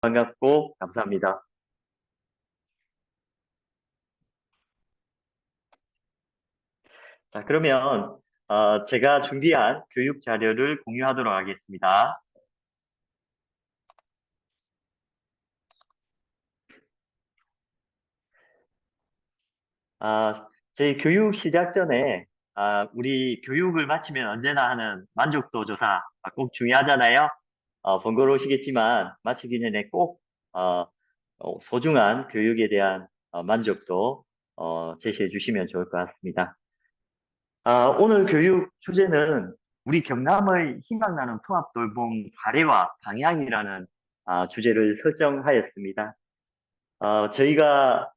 반갑고 감사합니다. 자, 그러면 제가 준비한 교육 자료를 공유하도록 하겠습니다. 저희 교육 시작 전에 우리 교육을 마치면 언제나 하는 만족도 조사 꼭 중요하잖아요. 번거로우시겠지만 마치기 전에 꼭 어, 소중한 교육에 대한 만족도 제시해 주시면 좋을 것 같습니다. 오늘 교육 주제는 우리 경남의 희망나는 통합돌봄 사례와 방향이라는 주제를 설정하였습니다. 저희가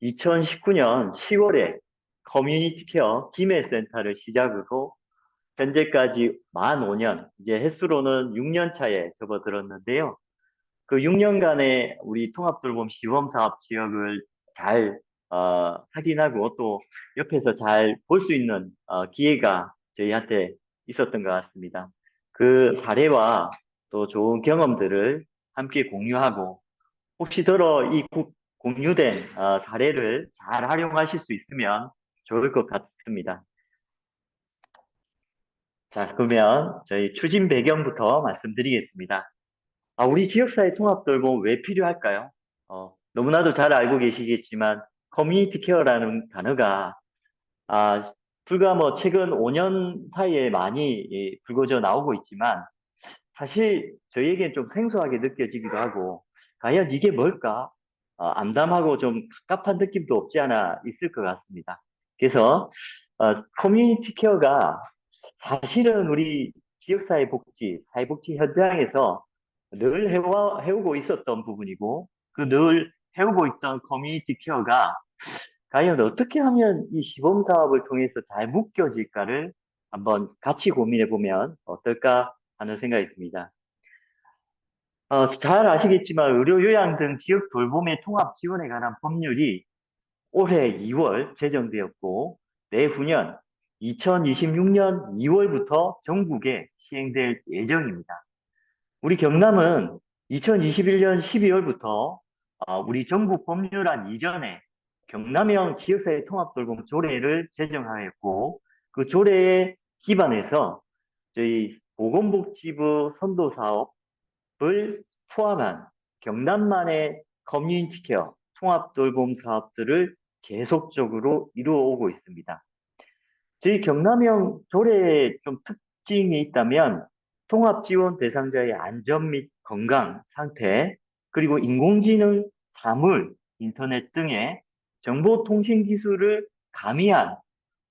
2019년 10월에 커뮤니티 케어 김해센터를 시작으로 현재까지 만 5년, 이제 횟수로는 6년 차에 접어들었는데요. 그 6년간의 우리 통합돌봄 시범사업 지역을 잘 확인하고 또 옆에서 잘 볼 수 있는 기회가 저희한테 있었던 것 같습니다. 그 사례와 또 좋은 경험들을 함께 공유하고 혹시 더러 이 공유된 사례를 잘 활용하실 수 있으면 좋을 것 같습니다. 자, 그러면 저희 추진 배경부터 말씀드리겠습니다. 우리 지역사회 통합돌봄 왜 필요할까요? 너무나도 잘 알고 계시겠지만, 커뮤니티 케어라는 단어가, 불과 뭐 최근 5년 사이에 많이 불거져 나오고 있지만, 사실 저희에겐 좀 생소하게 느껴지기도 하고, 과연 이게 뭘까? 암담하고 좀 갑갑한 느낌도 없지 않아 있을 것 같습니다. 그래서, 커뮤니티 케어가 사실은 우리 지역사회 복지, 사회복지 현장에서 늘 해오고 있었던 부분이고, 그 늘 해오고 있던 커뮤니티 케어가 과연 어떻게 하면 이 시범 사업을 통해서 잘 묶여질까를 한번 같이 고민해 보면 어떨까 하는 생각이 듭니다. 잘 아시겠지만 의료 요양 등 지역 돌봄의 통합 지원에 관한 법률이 올해 2월 제정되었고 내후년 2026년 2월부터 전국에 시행될 예정입니다. 우리 경남은 2021년 12월부터 우리 전국 법률안 이전에 경남형 지역사회 통합돌봄 조례를 제정하였고 그 조례에 기반해서 저희 보건복지부 선도사업을 포함한 경남만의 커뮤니티 케어 통합돌봄 사업들을 계속적으로 이루어오고 있습니다. 저희 경남형 조례에 좀 특징이 있다면 통합 지원 대상자의 안전 및 건강 상태, 그리고 인공지능, 사물, 인터넷 등의 정보통신 기술을 가미한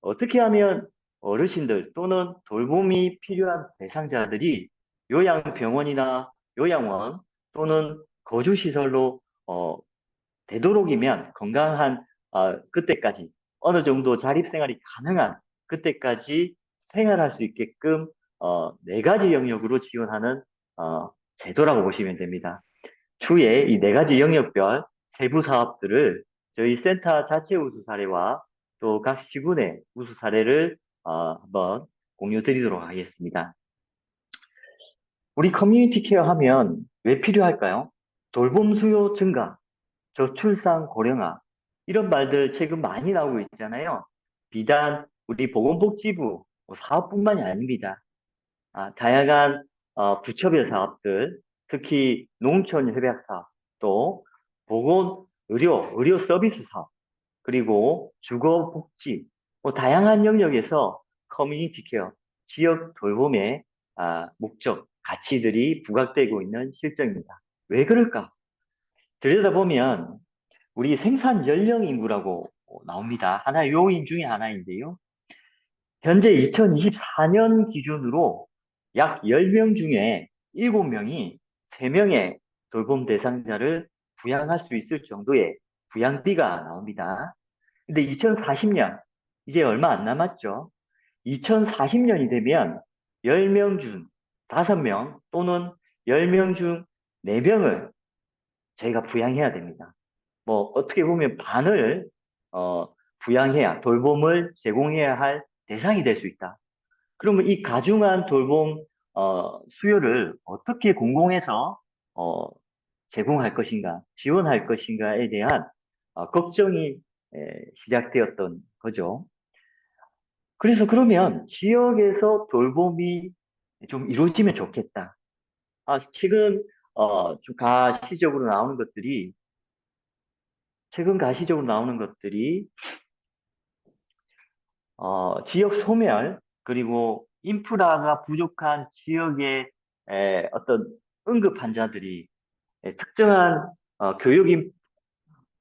어떻게 하면 어르신들 또는 돌봄이 필요한 대상자들이 요양병원이나 요양원 또는 거주시설로 되도록이면 건강한 그때까지 어느 정도 자립생활이 가능한 그때까지 생활할 수 있게끔 네 가지 영역으로 지원하는 제도라고 보시면 됩니다. 추후에 이 네 가지 영역별 세부 사업들을 저희 센터 자체 우수 사례와 또 각 시군의 우수 사례를 한번 공유 드리도록 하겠습니다. 우리 커뮤니티 케어 하면 왜 필요할까요? 돌봄 수요 증가, 저출산 고령화 이런 말들 최근 많이 나오고 있잖아요. 비단 우리 보건복지부 사업뿐만이 아닙니다. 다양한 부처별 사업들, 특히 농촌 협약 사업, 또 보건 의료 서비스 사업, 그리고 주거 복지, 다양한 영역에서 커뮤니티 케어, 지역 돌봄의 목적, 가치들이 부각되고 있는 실정입니다. 왜 그럴까? 들여다보면 우리 생산 연령 인구라고 나옵니다. 하나의 요인 중에 하나인데요. 현재 2024년 기준으로 약 10명 중에 7명이 3명의 돌봄 대상자를 부양할 수 있을 정도의 부양비가 나옵니다. 근데 2040년, 이제 얼마 안 남았죠. 2040년이 되면 10명 중 5명 또는 10명 중 4명을 저희가 부양해야 됩니다. 뭐 어떻게 보면 반을 부양해야 돌봄을 제공해야 할 대상이 될 수 있다. 그러면 이 가중한 돌봄 수요를 어떻게 공공에서 어, 제공할 것인가, 지원할 것인가에 대한 걱정이 시작되었던 거죠. 그래서 그러면 지역에서 돌봄이 좀 이루어지면 좋겠다. 최근 좀 가시적으로 나오는 것들이 최근 가시적으로 나오는 것들이 지역 소멸 그리고 인프라가 부족한 지역의 어떤 응급 환자들이 특정한 교육인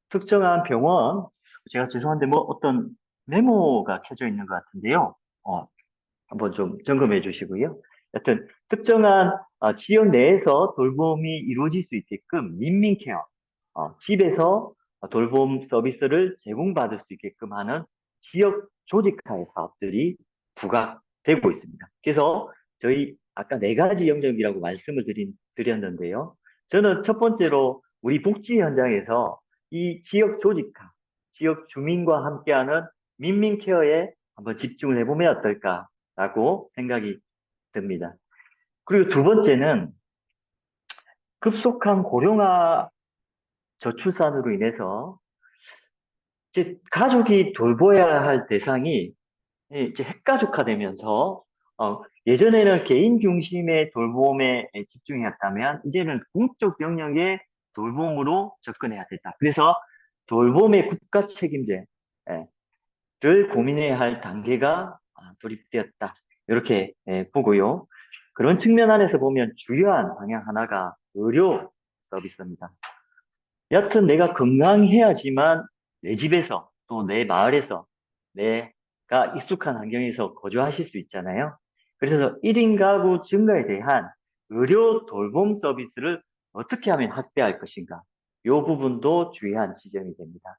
특정한 병원 제가 죄송한데 뭐 어떤 메모가 켜져 있는 것 같은데요. 한번 좀 점검해 주시고요. 여튼 특정한 지역 내에서 돌봄이 이루어질 수 있게끔 민민케어, 집에서 돌봄 서비스를 제공받을 수 있게끔 하는 지역 조직화의 사업들이 부각되고 있습니다. 그래서 저희 아까 네 가지 영역이라고 말씀을 드렸는데요. 저는 첫 번째로 우리 복지 현장에서 이 지역 조직화, 지역 주민과 함께하는 민민케어에 한번 집중을 해보면 어떨까라고 생각이 듭니다. 그리고 두 번째는 급속한 고령화 저출산으로 인해서 이제 가족이 돌봐야 할 대상이 이제 핵가족화되면서 예전에는 개인 중심의 돌봄에 집중해왔다면 이제는 공적 영역의 돌봄으로 접근해야 된다. 그래서 돌봄의 국가 책임제를 고민해야 할 단계가 돌입되었다. 이렇게 보고요. 그런 측면 안에서 보면 주요한 방향 하나가 의료 서비스입니다. 여튼 내가 건강해야지만 내 집에서 또 내 마을에서 내가 익숙한 환경에서 거주하실 수 있잖아요. 그래서 1인 가구 증가에 대한 의료 돌봄 서비스를 어떻게 하면 확대할 것인가. 이 부분도 중요한 지점이 됩니다.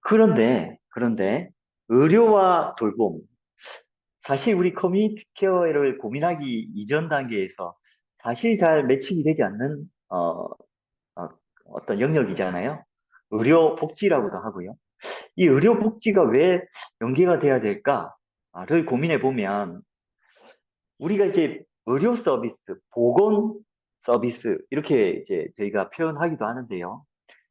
그런데 의료와 돌봄, 사실 우리 커뮤니티 케어를 고민하기 이전 단계에서 사실 잘 매칭이 되지 않는 어떤 영역이잖아요. 의료 복지라고도 하고요. 이 의료 복지가 왜 연계가 돼야 될까를 고민해 보면 우리가 이제 의료 서비스, 보건 서비스 이렇게 이제 저희가 표현하기도 하는데요.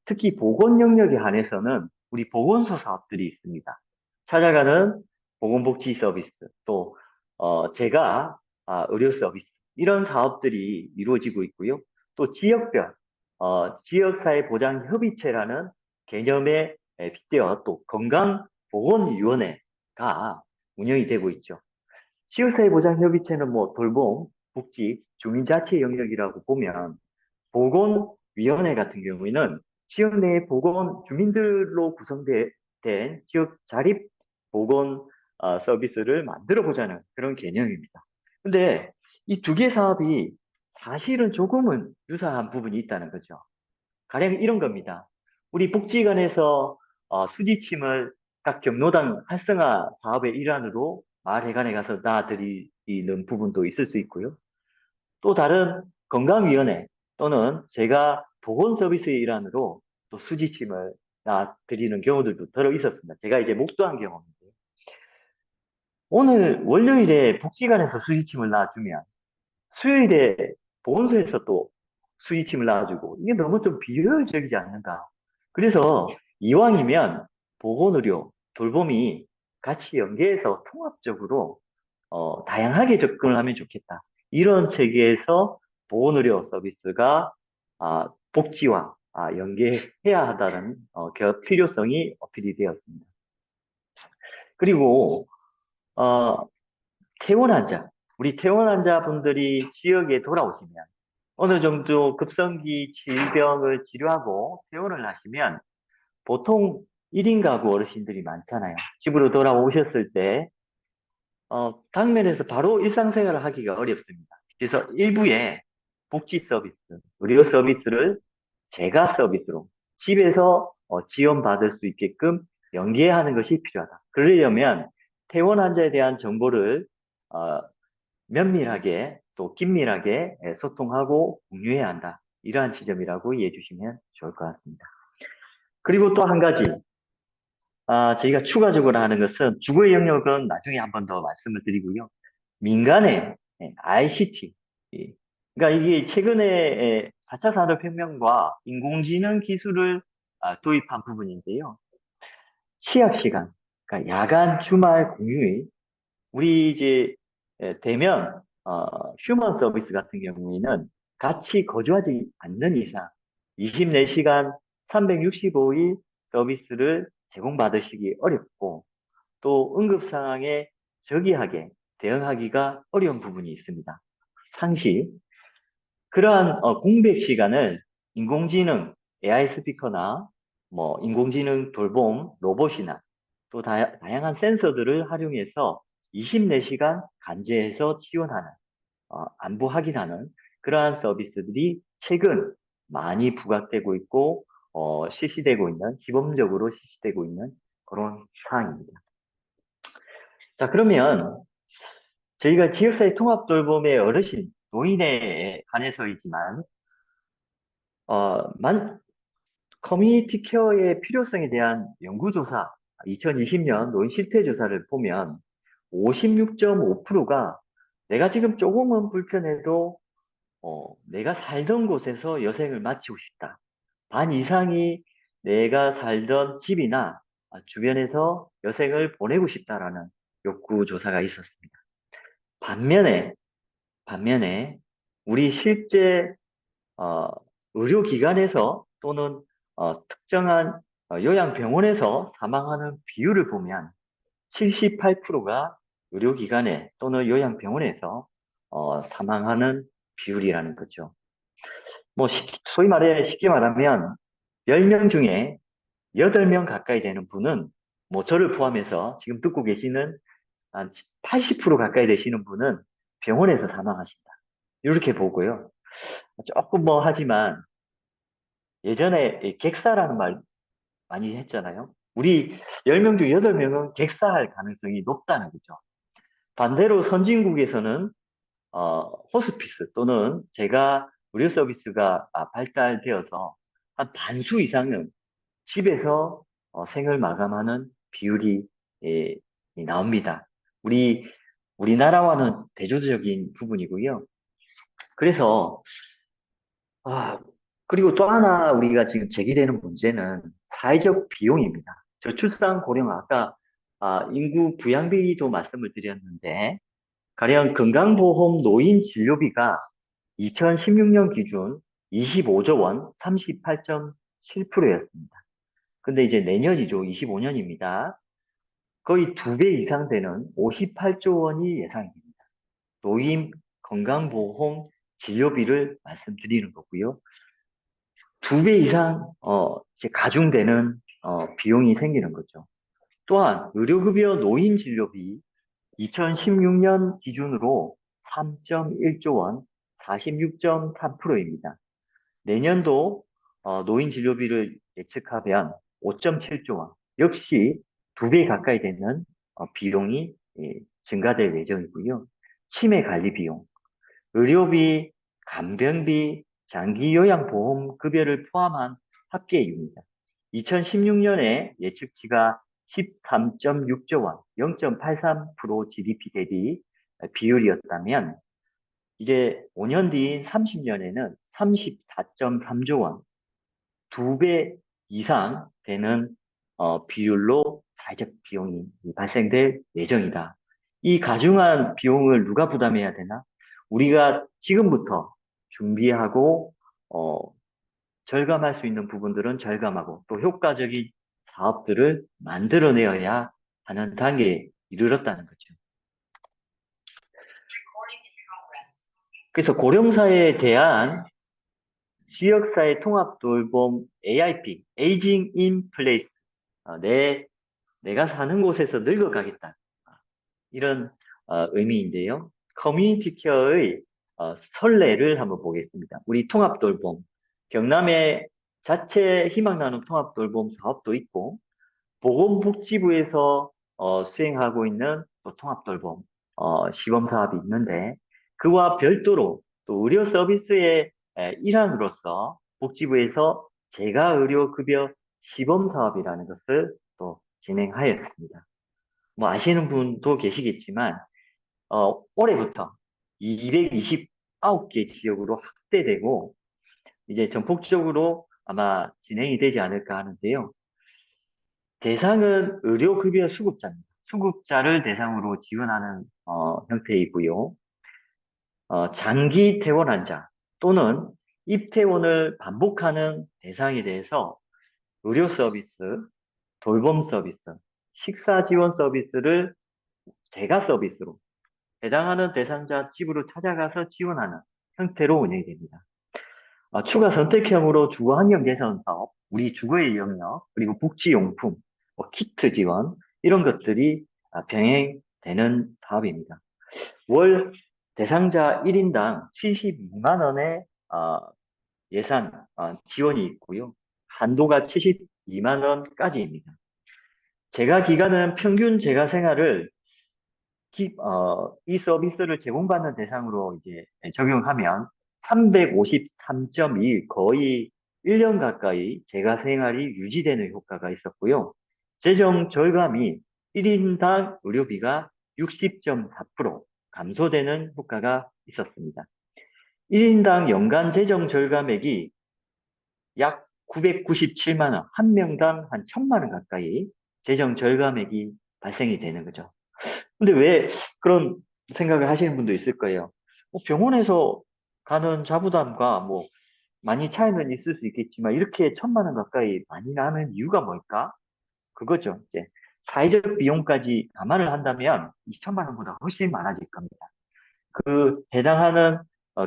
특히 보건 영역에 한해서는 우리 보건소 사업들이 있습니다. 찾아가는 보건복지 서비스, 또 제가 의료 서비스 이런 사업들이 이루어지고 있고요. 또 지역별 지역사회보장협의체라는 개념에 빗대어 또 건강보건위원회가 운영이 되고 있죠. 지역사회보장협의체는 뭐 돌봄, 복지, 주민자치 영역이라고 보면 보건위원회 같은 경우에는 지역 내 보건 주민들로 구성된 지역 자립 보건 서비스를 만들어 보자는 그런 개념입니다. 근데 이 두 개 사업이 사실은 조금은 유사한 부분이 있다는 거죠. 가령 이런 겁니다. 우리 복지관에서 수지침을 각 경로당 활성화 사업의 일환으로 마을회관에 가서 놔드리는 부분도 있을 수 있고요. 또 다른 건강위원회 또는 제가 보건서비스의 일환으로 또 수지침을 놔드리는 경우들도 들어 있었습니다. 제가 이제 목도한 경험인데요. 오늘 월요일에 복지관에서 수지침을 놔주면 수요일에 보건소에서 또 수지침을 놔주고 이게 너무 좀 비효율적이지 않는가. 그래서 이왕이면 보건의료, 돌봄이 같이 연계해서 통합적으로 다양하게 접근을 하면 좋겠다. 이런 체계에서 보건의료 서비스가 복지와 연계해야 한다는 필요성이 어필이 되었습니다. 그리고 어, 퇴원 환자, 우리 퇴원 환자분들이 지역에 돌아오시면 어느 정도 급성기 질병을 치료하고 퇴원을 하시면 보통 1인 가구 어르신들이 많잖아요. 집으로 돌아오셨을 때 당면에서 바로 일상생활을 하기가 어렵습니다. 그래서 일부의 복지 서비스, 의료 서비스를 재가 서비스로 집에서 지원받을 수 있게끔 연계하는 것이 필요하다. 그러려면 퇴원 환자에 대한 정보를 어, 면밀하게 또 긴밀하게 소통하고 공유해야 한다. 이러한 지점이라고 이해해 주시면 좋을 것 같습니다. 그리고 또 한 가지 저희가 추가적으로 하는 것은 주거의 영역은 나중에 한 번 더 말씀을 드리고요. 민간의 ICT. 그러니까 이게 최근에 4차 산업혁명과 인공지능 기술을 도입한 부분인데요. 취약 시간, 그러니까 야간, 주말, 공휴일, 우리 이제 대면 휴먼 서비스 같은 경우에는 같이 거주하지 않는 이상 24시간 365일 서비스를 제공받으시기 어렵고 또 응급 상황에 저기하게 대응하기가 어려운 부분이 있습니다. 상시 그러한 공백 시간을 인공지능 AI 스피커나 뭐 인공지능 돌봄 로봇이나 또 다양한 센서들을 활용해서 24시간 간제해서 지원하는 안부 확인하는 그러한 서비스들이 최근 많이 부각되고 있고 실시되고 있는 시범적으로 실시되고 있는 그런 사항입니다. 자, 그러면 저희가 지역사회 통합돌봄의 어르신, 노인에 관해서이지만 커뮤니티 케어의 필요성에 대한 연구조사 2020년 노인 실태조사를 보면 56.5%가 내가 지금 조금은 불편해도 내가 살던 곳에서 여생을 마치고 싶다. 반 이상이 내가 살던 집이나 주변에서 여생을 보내고 싶다라는 욕구 조사가 있었습니다. 반면에 우리 실제 어, 의료기관에서 또는 특정한 요양병원에서 사망하는 비율을 보면 78%가 의료기관에 또는 요양병원에서 사망하는 비율이라는 거죠. 뭐 소위 말해 쉽게 말하면 10명 중에 8명 가까이 되는 분은 뭐 저를 포함해서 지금 듣고 계시는 한 80% 가까이 되시는 분은 병원에서 사망하신다. 이렇게 보고요. 조금 뭐 하지만 예전에 이 객사라는 말 많이 했잖아요. 우리 10명 중 8명은 객사할 가능성이 높다는 거죠. 반대로 선진국에서는 호스피스 또는 제가 의료 서비스가 발달되어서 한 반수 이상은 집에서 생을 마감하는 비율이 예, 나옵니다. 우리나라와는 대조적인 부분이고요. 그래서 아, 그리고 또 하나 우리가 지금 제기되는 문제는 사회적 비용입니다. 저출산 고령화, 아까 인구 부양비도 말씀을 드렸는데, 가령 건강보험 노인 진료비가 2016년 기준 25조 원, 38.7%였습니다. 근데 이제 내년이죠. 25년입니다. 거의 2배 이상 되는 58조 원이 예상됩니다. 노인 건강보험 진료비를 말씀드리는 거고요. 2배 이상 이제 가중되는 비용이 생기는 거죠. 또한 의료급여 노인 진료비 2016년 기준으로 3.1조 원, 46.3%입니다. 내년도 노인 진료비를 예측하면 5.7조 원, 역시 2배 가까이 되는 비용이 증가될 예정이고요. 치매 관리 비용, 의료비, 간병비, 장기요양보험 급여를 포함한 합계입니다. 2016년에 예측치가 13.6조 원, 0.83% GDP 대비 비율이었다면 이제 5년 뒤인 30년에는 34.3조 원, 2배 이상 되는 비율로 사회적 비용이 발생될 예정이다. 이 가중한 비용을 누가 부담해야 되나? 우리가 지금부터 준비하고 절감할 수 있는 부분들은 절감하고 또 효과적인 사업들을 만들어내어야 하는 단계에 이르렀다는 거죠. 그래서 고령사회에 대한 지역사회 통합돌봄 AIP, Aging in Place, 내가 사는 곳에서 늙어가겠다. 이런 의미인데요. 커뮤니티 케어의 선례를 한번 보겠습니다. 우리 통합돌봄, 경남에 자체 희망 나눔 통합돌봄 사업도 있고 보건복지부에서 수행하고 있는 또 통합돌봄 시범 사업이 있는데 그와 별도로 또 의료 서비스의 일환으로서 복지부에서 재가의료급여 시범 사업이라는 것을 또 진행하였습니다. 뭐 아시는 분도 계시겠지만 올해부터 229개 지역으로 확대되고 이제 전폭적으로 아마 진행이 되지 않을까 하는데요. 대상은 의료급여 수급자입니다. 수급자를 대상으로 지원하는 형태이고요. 장기 퇴원 환자 또는 입퇴원을 반복하는 대상에 대해서 의료 서비스, 돌봄 서비스, 식사 지원 서비스를 재가 서비스로 해당하는 대상자 집으로 찾아가서 지원하는 형태로 운영이 됩니다. 추가 선택형으로 주거 환경 개선 사업, 우리 주거의 영역, 그리고 복지용품, 키트 지원 이런 것들이 병행되는 사업입니다. 월 대상자 1인당 72만 원의 예산 지원이 있고요. 한도가 72만 원까지입니다. 재가 기간은 평균 재가 생활을 이 서비스를 제공받는 대상으로 이제 적용하면 353.2일 거의 1년 가까이 재가 생활이 유지되는 효과가 있었고요. 재정 절감이 1인당 의료비가 60.4% 감소되는 효과가 있었습니다. 1인당 연간 재정 절감액이 약 997만 원, 한 명당 한 1000만 원 가까이 재정 절감액이 발생이 되는 거죠. 근데 왜 그런 생각을 하시는 분도 있을 거예요. 병원에서 가는 자부담과 뭐 많이 차이는 있을 수 있겠지만 이렇게 1000만 원 가까이 많이 나는 이유가 뭘까? 그거죠. 이제 사회적 비용까지 감안을 한다면 2천만 원보다 훨씬 많아질 겁니다. 그 해당하는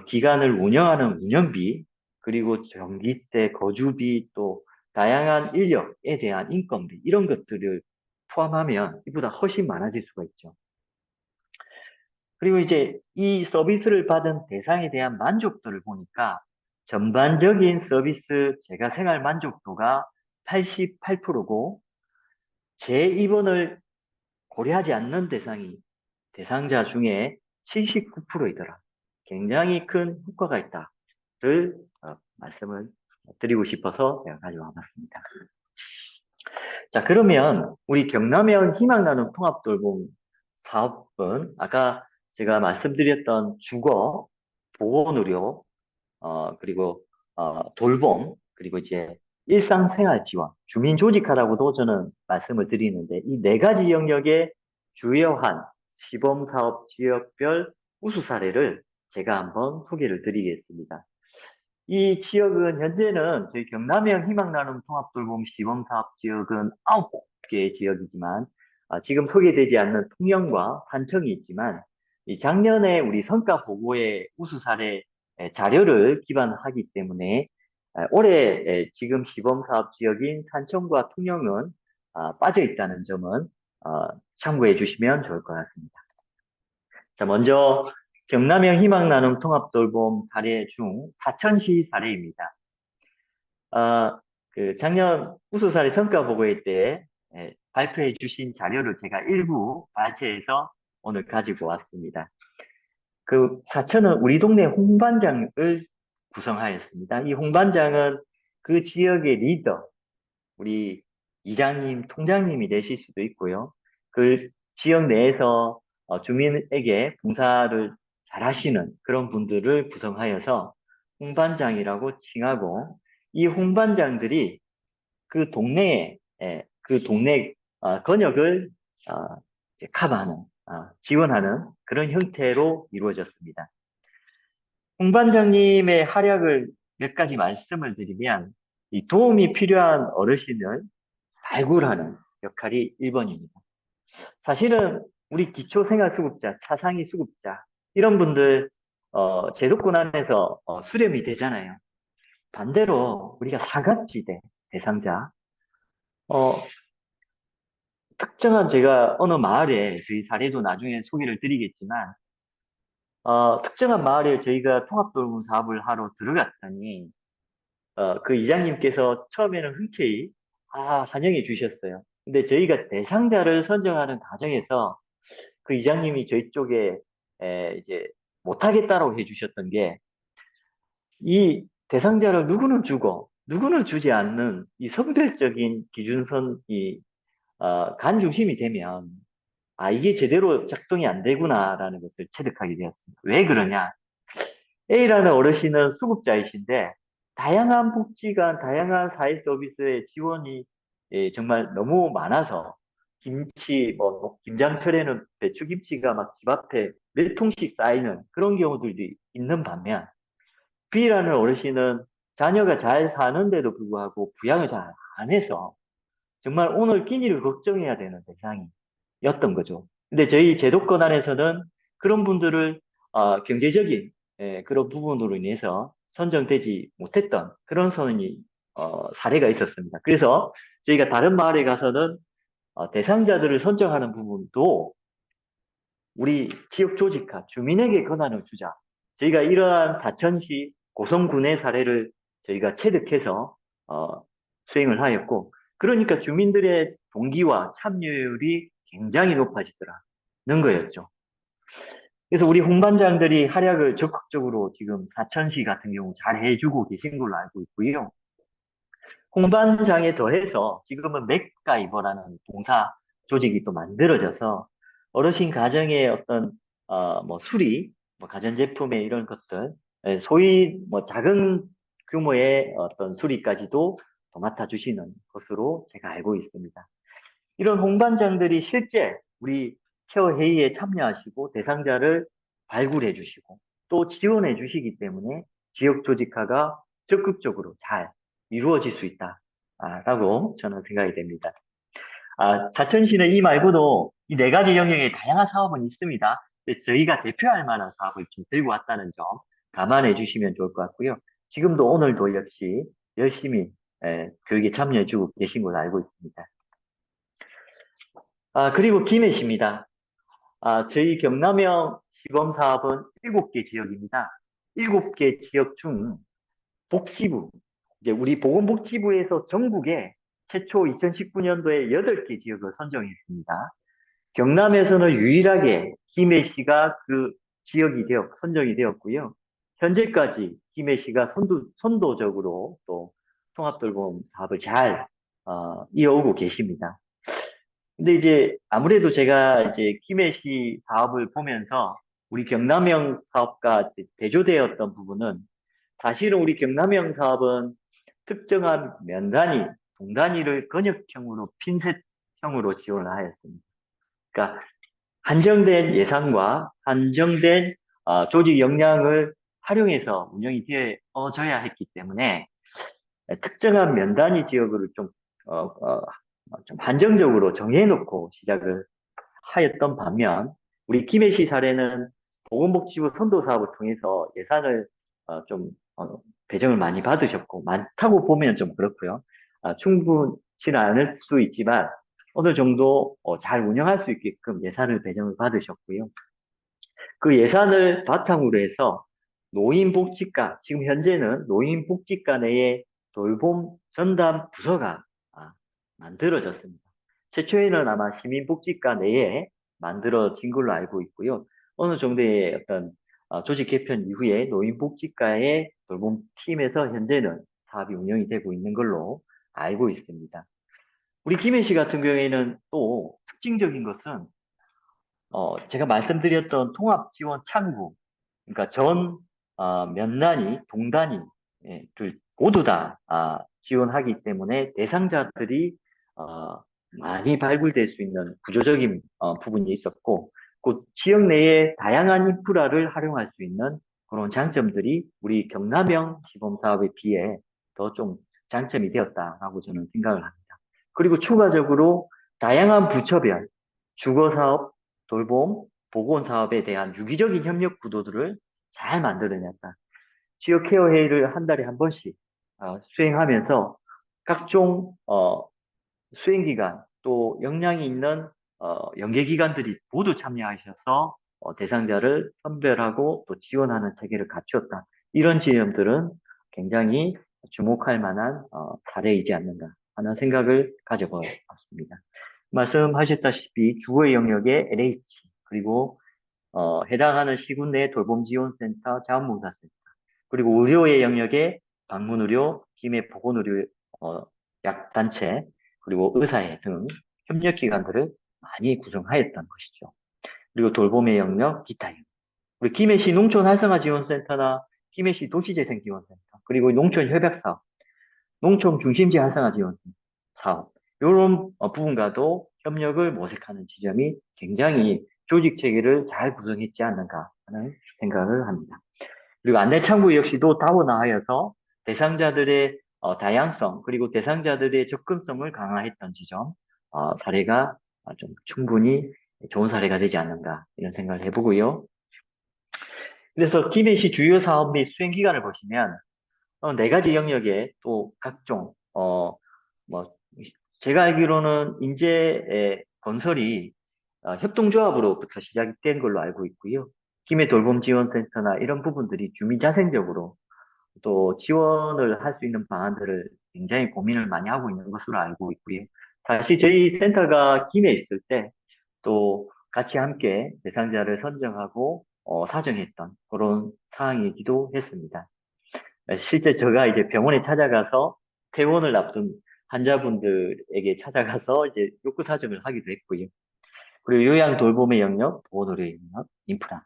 기관을 운영하는 운영비, 그리고 전기세, 거주비, 또 다양한 인력에 대한 인건비 이런 것들을 포함하면 이보다 훨씬 많아질 수가 있죠. 그리고 이제 이 서비스를 받은 대상에 대한 만족도를 보니까 전반적인 서비스 재가 생활 만족도가 88%고 재입원을 고려하지 않는 대상자 중에 79%이더라. 굉장히 큰 효과가 있다를 말씀을 드리고 싶어서 제가 가져와 봤습니다. 자, 그러면 우리 경남형 희망나눔 통합돌봄 사업은 아까 제가 말씀드렸던 주거, 보건의료, 그리고 돌봄, 그리고 이제 일상생활 지원, 주민 조직하라고도 저는 말씀을 드리는데 이 네 가지 영역의 주요한 시범사업 지역별 우수 사례를 제가 한번 소개를 드리겠습니다. 이 지역은 현재는 저희 경남형 희망나눔 통합돌봄 시범사업 지역은 9개의 지역이지만 지금 소개되지 않는 통영과 산청이 있지만 이 작년에 우리 성과 보고의 우수 사례 자료를 기반하기 때문에 올해 지금 시범사업 지역인 산청과 통영은 빠져 있다는 점은 참고해 주시면 좋을 것 같습니다. 자, 먼저 경남형 희망나눔 통합돌봄 사례 중 사천시 사례입니다. 작년 우수 사례 성과 보고회 때 발표해 주신 자료를 제가 일부 발췌해서 오늘 가지고 왔습니다. 그 사천은 우리 동네 홍반장을 구성하였습니다. 이 홍반장은 그 지역의 리더, 우리 이장님, 통장님이 되실 수도 있고요. 그 지역 내에서 주민에게 봉사를 잘 하시는 그런 분들을 구성하여서 홍반장이라고 칭하고 이 홍반장들이 그 동네에 그 동네 권역을 이제 커버하는 지원하는 그런 형태로 이루어졌습니다. 홍반장님의 활약을 몇 가지 말씀을 드리면 이 도움이 필요한 어르신을 발굴하는 역할이 1번입니다. 사실은 우리 기초생활수급자, 차상위 수급자 이런 분들 제도권 안에서 수렴이 되잖아요. 반대로 우리가 사각지대 대상자 어, 특정한 제가 어느 마을에 저희 사례도 나중에 소개를 드리겠지만 특정한 마을에 저희가 통합돌봄 사업을 하러 들어갔더니 그 이장님께서 처음에는 흔쾌히 환영해 주셨어요. 근데 저희가 대상자를 선정하는 과정에서 그 이장님이 저희 쪽에 이제 못하겠다라고 해주셨던 게 이 대상자를 누구는 주고 누구는 주지 않는 이 성별적인 기준선이 간 중심이 되면 이게 제대로 작동이 안 되구나라는 것을 체득하게 되었습니다. 왜 그러냐? A라는 어르신은 수급자이신데 다양한 복지관, 다양한 사회 서비스의 지원이 정말 너무 많아서 김치, 뭐 김장철에는 배추김치가 막 집 앞에 몇 통씩 쌓이는 그런 경우들도 있는 반면 B라는 어르신은 자녀가 잘 사는데도 불구하고 부양을 잘 안 해서 정말 오늘 끼니를 걱정해야 되는 대상이었던 거죠. 근데 저희 제도권 안에서는 그런 분들을 경제적인 그런 부분으로 인해서 선정되지 못했던 그런 사례가 있었습니다. 그래서 저희가 다른 마을에 가서는 대상자들을 선정하는 부분도 우리 지역 조직화, 주민에게 권한을 주자. 저희가 이러한 사천시 고성군의 사례를 저희가 체득해서 수행을 하였고, 그러니까 주민들의 동기와 참여율이 굉장히 높아지더라는 거였죠. 그래서 우리 홍반장들이 활약을 적극적으로 지금 사천시 같은 경우 잘 해주고 계신 걸로 알고 있고요. 홍반장에 더해서 지금은 맥가이버라는 봉사 조직이 또 만들어져서 어르신 가정의 어떤 뭐 수리, 뭐 가전제품의 이런 것들, 소위 뭐 작은 규모의 어떤 수리까지도 더 맡아주시는 것으로 제가 알고 있습니다. 이런 홍반장들이 실제 우리 케어 회의에 참여하시고 대상자를 발굴해 주시고 또 지원해 주시기 때문에 지역 조직화가 적극적으로 잘 이루어질 수 있다라고 저는 생각이 됩니다. 사천시는 이 말고도 이 네 가지 영역의 다양한 사업은 있습니다. 저희가 대표할 만한 사업을 좀 들고 왔다는 점 감안해 주시면 좋을 것 같고요. 지금도 오늘도 역시 열심히 교육에 참여해 주고 계신 걸로 알고 있습니다. 그리고 김해시입니다. 저희 경남형 시범사업은 7개 지역입니다. 7개 지역 중 복지부, 이제 우리 보건복지부에서 전국에 최초 2019년도에 8개 지역을 선정했습니다. 경남에서는 유일하게 김해시가 그 지역이 선정이 되었고요. 현재까지 김해시가 선도적으로 또 통합돌봄 사업을 잘 이어오고 계십니다. 근데 이제 아무래도 제가 이제 김해시 사업을 보면서 우리 경남형 사업과 대조되었던 부분은 사실은 우리 경남형 사업은 특정한 면 단위, 동 단위를 권역형으로 핀셋형으로 지원을 하였습니다. 그러니까 한정된 예산과 한정된 조직 역량을 활용해서 운영이 되어져야 했기 때문에 특정한 면 단위 지역을 어, 어, 좀 한정적으로 정해놓고 시작을 하였던 반면 우리 김해시 사례는 보건복지부 선도사업을 통해서 예산을 좀 배정을 많이 받으셨고 많다고 보면 좀 그렇고요. 충분치는 않을 수 있지만 어느 정도 잘 운영할 수 있게끔 예산을 배정을 받으셨고요. 그 예산을 바탕으로 해서 노인복지과, 지금 현재는 노인복지과 내에 돌봄 전담 부서가 만들어졌습니다. 최초에는 아마 시민복지과 내에 만들어진 걸로 알고 있고요. 어느 정도의 어떤 조직 개편 이후에 노인복지과의 돌봄팀에서 현재는 사업이 운영이 되고 있는 걸로 알고 있습니다. 우리 김해시 같은 경우에는 또 특징적인 것은 제가 말씀드렸던 통합지원 창구, 그러니까 면 단위, 동 단위를 모두 다 지원하기 때문에 대상자들이 많이 발굴될 수 있는 구조적인 부분이 있었고, 그 지역 내에 다양한 인프라를 활용할 수 있는 그런 장점들이 우리 경남형 시범사업에 비해 더 좀 장점이 되었다라고 저는 생각을 합니다. 그리고 추가적으로 다양한 부처별, 주거사업, 돌봄, 보건사업에 대한 유기적인 협력 구도들을 잘 만들어냈다. 지역 케어 회의를 한 달에 한 번씩 수행하면서 각종 수행기관 또 역량이 있는 연계기관들이 모두 참여하셔서 대상자를 선별하고 또 지원하는 체계를 갖추었다. 이런 지점들은 굉장히 주목할 만한 사례이지 않는가 하는 생각을 가져보았습니다. 말씀하셨다시피 주거의 영역에 LH 그리고 해당하는 시군 내 돌봄지원센터, 자원봉사센터 그리고 의료의 영역에 방문의료, 김해보건의료 약단체 그리고 의사회 등 협력기관들을 많이 구성하였던 것이죠. 그리고 돌봄의 영역, 기타 영역. 우리 김해시 농촌활성화지원센터나 김해시 도시재생지원센터 그리고 농촌 협약 사업, 농촌 중심지 활성화 지원 사업, 이런 부분과도 협력을 모색하는 지점이 굉장히 조직 체계를 잘 구성했지 않는가 하는 생각을 합니다. 그리고 안내창구 역시도 다원화하여서 대상자들의 다양성 그리고 대상자들의 접근성을 강화했던 지점 사례가 좀 충분히 좋은 사례가 되지 않는가 이런 생각을 해보고요. 그래서 김해시 주요 사업 및 수행 기간을 보시면 네 가지 영역에 또 각종 뭐 제가 알기로는 인재 건설이 협동조합으로부터 시작된 걸로 알고 있고요. 김해 돌봄 지원센터나 이런 부분들이 주민자생적으로 또 지원을 할 수 있는 방안들을 굉장히 고민을 많이 하고 있는 것으로 알고 있고요. 사실 저희 센터가 김해에 있을 때 또 같이 함께 대상자를 선정하고 사정했던 그런 상황이기도 했습니다. 실제 제가 이제 병원에 찾아가서 퇴원을 앞둔 환자분들에게 찾아가서 이제 욕구 사정을 하기도 했고요. 그리고 요양 돌봄의 영역, 보건의료 영역, 인프라,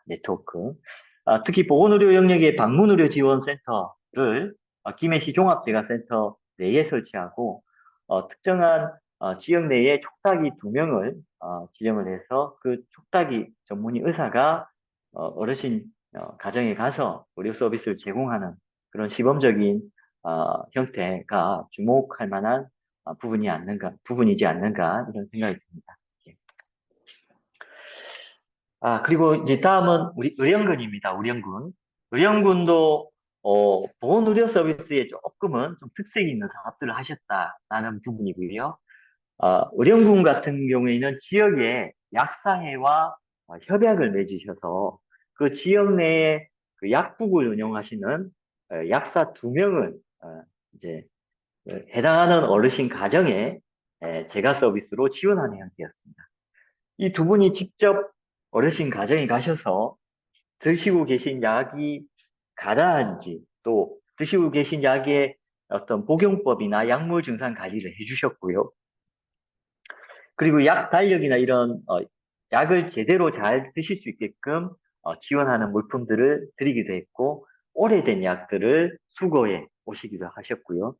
네트워크. 특히 보건의료 영역의 방문의료 지원센터를 김해시 종합재가센터 내에 설치하고 특정한 지역 내에 촉탁이 2명을 지정을 해서 그 촉탁이 전문의 의사가 어르신 가정에 가서 의료 서비스를 제공하는 그런 시범적인 형태가 주목할 만한 부분이지 않는가 이런 생각이 듭니다. 예. 그리고 이제 다음은 우리 의령군입니다. 의령군. 의령군도 보건의료 서비스에 조금은 좀 특색이 있는 사업들을 하셨다라는 부분이고요. 의령군 같은 경우에는 지역의 약사회와 협약을 맺으셔서 그 지역 내에 그 약국을 운영하시는 약사 2명을 이제 해당하는 어르신 가정에 재가 서비스로 지원하는 형태였습니다. 이 2분이 직접 어르신 가정에 가셔서 드시고 계신 약이 가라앉지 또 드시고 계신 약의 어떤 복용법이나 약물 증상 관리를 해주셨고요. 그리고 약 달력이나 이런 약을 제대로 잘 드실 수 있게끔 지원하는 물품들을 드리기도 했고 오래된 약들을 수거해 오시기도 하셨고요.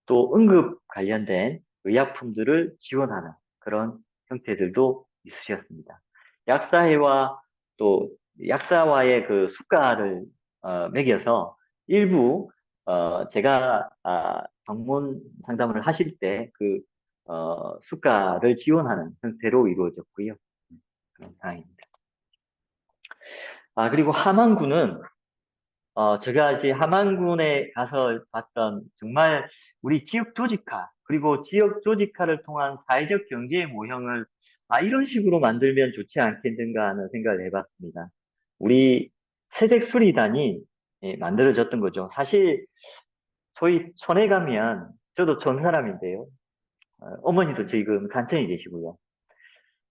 또 응급 관련된 의약품들을 지원하는 그런 형태들도 있으셨습니다. 약사회와 또 약사와의 그 수가를 매겨서 일부 제가 방문 상담을 하실 때그 수가를 지원하는 형태로 이루어졌고요. 그런 상황입니다. 그리고 함안군은 제가 이제 함안군에 가서 봤던 정말 우리 지역 조직화 그리고 지역 조직화를 통한 사회적 경제의 모형을 이런 식으로 만들면 좋지 않겠는가 하는 생각을 해봤습니다. 우리 세댁수리단이 만들어졌던 거죠. 사실 저희 촌에 가면 저도 촌 사람인데요. 어머니도 지금 산청에 계시고요.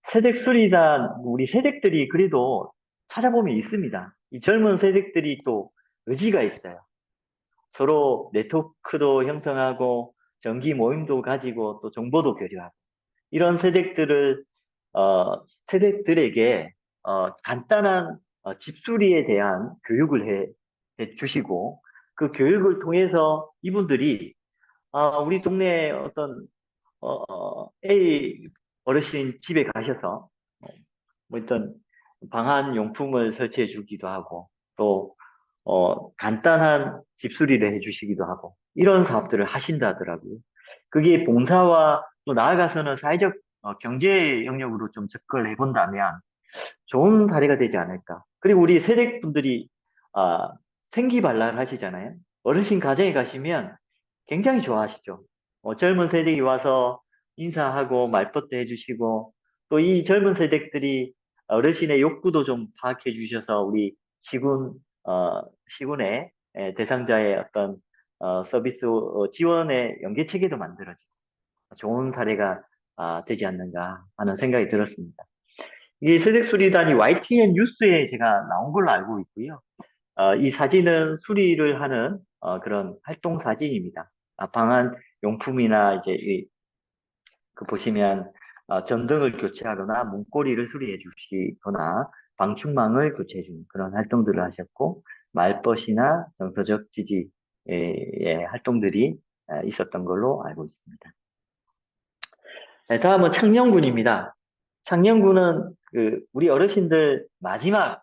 세댁수리단 우리 세댁들이 그래도 찾아보면 있습니다. 이 젊은 세댁들이 또 의지가 있어요. 서로 네트워크도 형성하고 정기 모임도 가지고 또 정보도 교류하고 이런 세대들에게 간단한 집수리에 대한 교육을 해 주시고 그 교육을 통해서 이분들이 우리 동네 어떤 A 어르신 집에 가셔서 뭐 어떤 방한 용품을 설치해 주기도 하고 또 간단한 집수리를 해주시기도 하고, 이런 사업들을 하신다더라고요. 그게 봉사와 또 나아가서는 사회적 경제 영역으로 좀 접근을 해본다면 좋은 사례가 되지 않을까. 그리고 우리 세대분들이 아, 생기발랄 하시잖아요. 어르신 가정에 가시면 굉장히 좋아하시죠. 젊은 세대가 와서 인사하고 말벗도 해주시고 또 이 젊은 세대들이 어르신의 욕구도 좀 파악해 주셔서 우리 시군 시군의 대상자의 어떤 서비스 지원의 연계 체계도 만들어지고 좋은 사례가 되지 않는가 하는 생각이 들었습니다. 이 세색수리단이 YTN 뉴스에 제가 나온 걸로 알고 있고요. 이 사진은 수리를 하는 그런 활동 사진입니다. 방한 용품이나 이제 그 보시면 전등을 교체하거나 문고리를 수리해 주시거나 방충망을 교체해 주는 그런 활동들을 하셨고 말벗이나 정서적 지지 활동들이 있었던 걸로 알고 있습니다. 네, 다음은 창녕군입니다. 창녕군은 우리 어르신들 마지막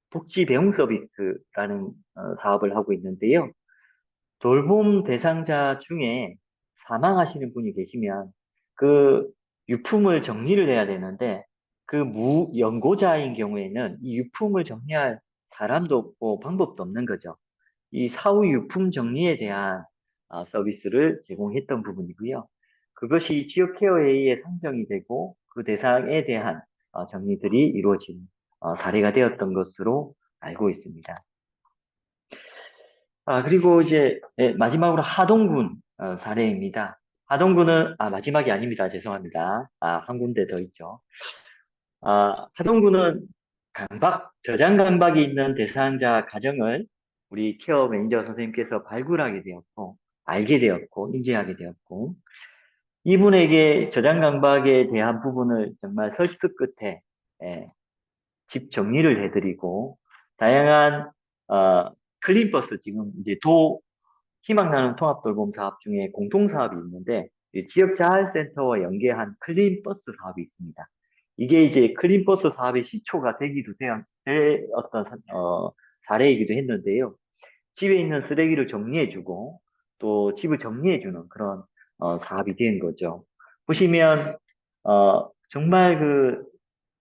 복지 배웅 서비스라는 사업을 하고 있는데요. 돌봄 대상자 중에 사망하시는 분이 계시면 그 유품을 정리를 해야 되는데 그 무연고자인 경우에는 이 유품을 정리할 사람도 없고 방법도 없는 거죠. 이 사후 유품 정리에 대한 서비스를 제공했던 부분이고요. 그것이 지역 케어 회의에 상정이 되고 그 대상에 대한 정리들이 이루어진 사례가 되었던 것으로 알고 있습니다. 그리고 이제 마지막으로 하동군 사례입니다. 하동군은 마지막이 아닙니다. 죄송합니다. 한 군데 더 있죠. 하동군은 저장 강박이 있는 대상자 가정을 우리 케어 매니저 선생님께서 발굴하게 되었고, 알게 되었고, 인지하게 되었고, 이분에게 저장 강박에 대한 부분을 정말 설득 끝에 예, 집 정리를 해드리고, 다양한 클린버스 지금 이제 희망 나눔 통합돌봄 사업 중에 공통사업이 있는데 지역자활센터와 연계한 클린버스 사업이 있습니다. 이게 이제 클린버스 사업의 시초가 되기도 되었던 사례이기도 했는데요. 집에 있는 쓰레기를 정리해주고 또 집을 정리해주는 그런 사업이 된 거죠. 보시면 정말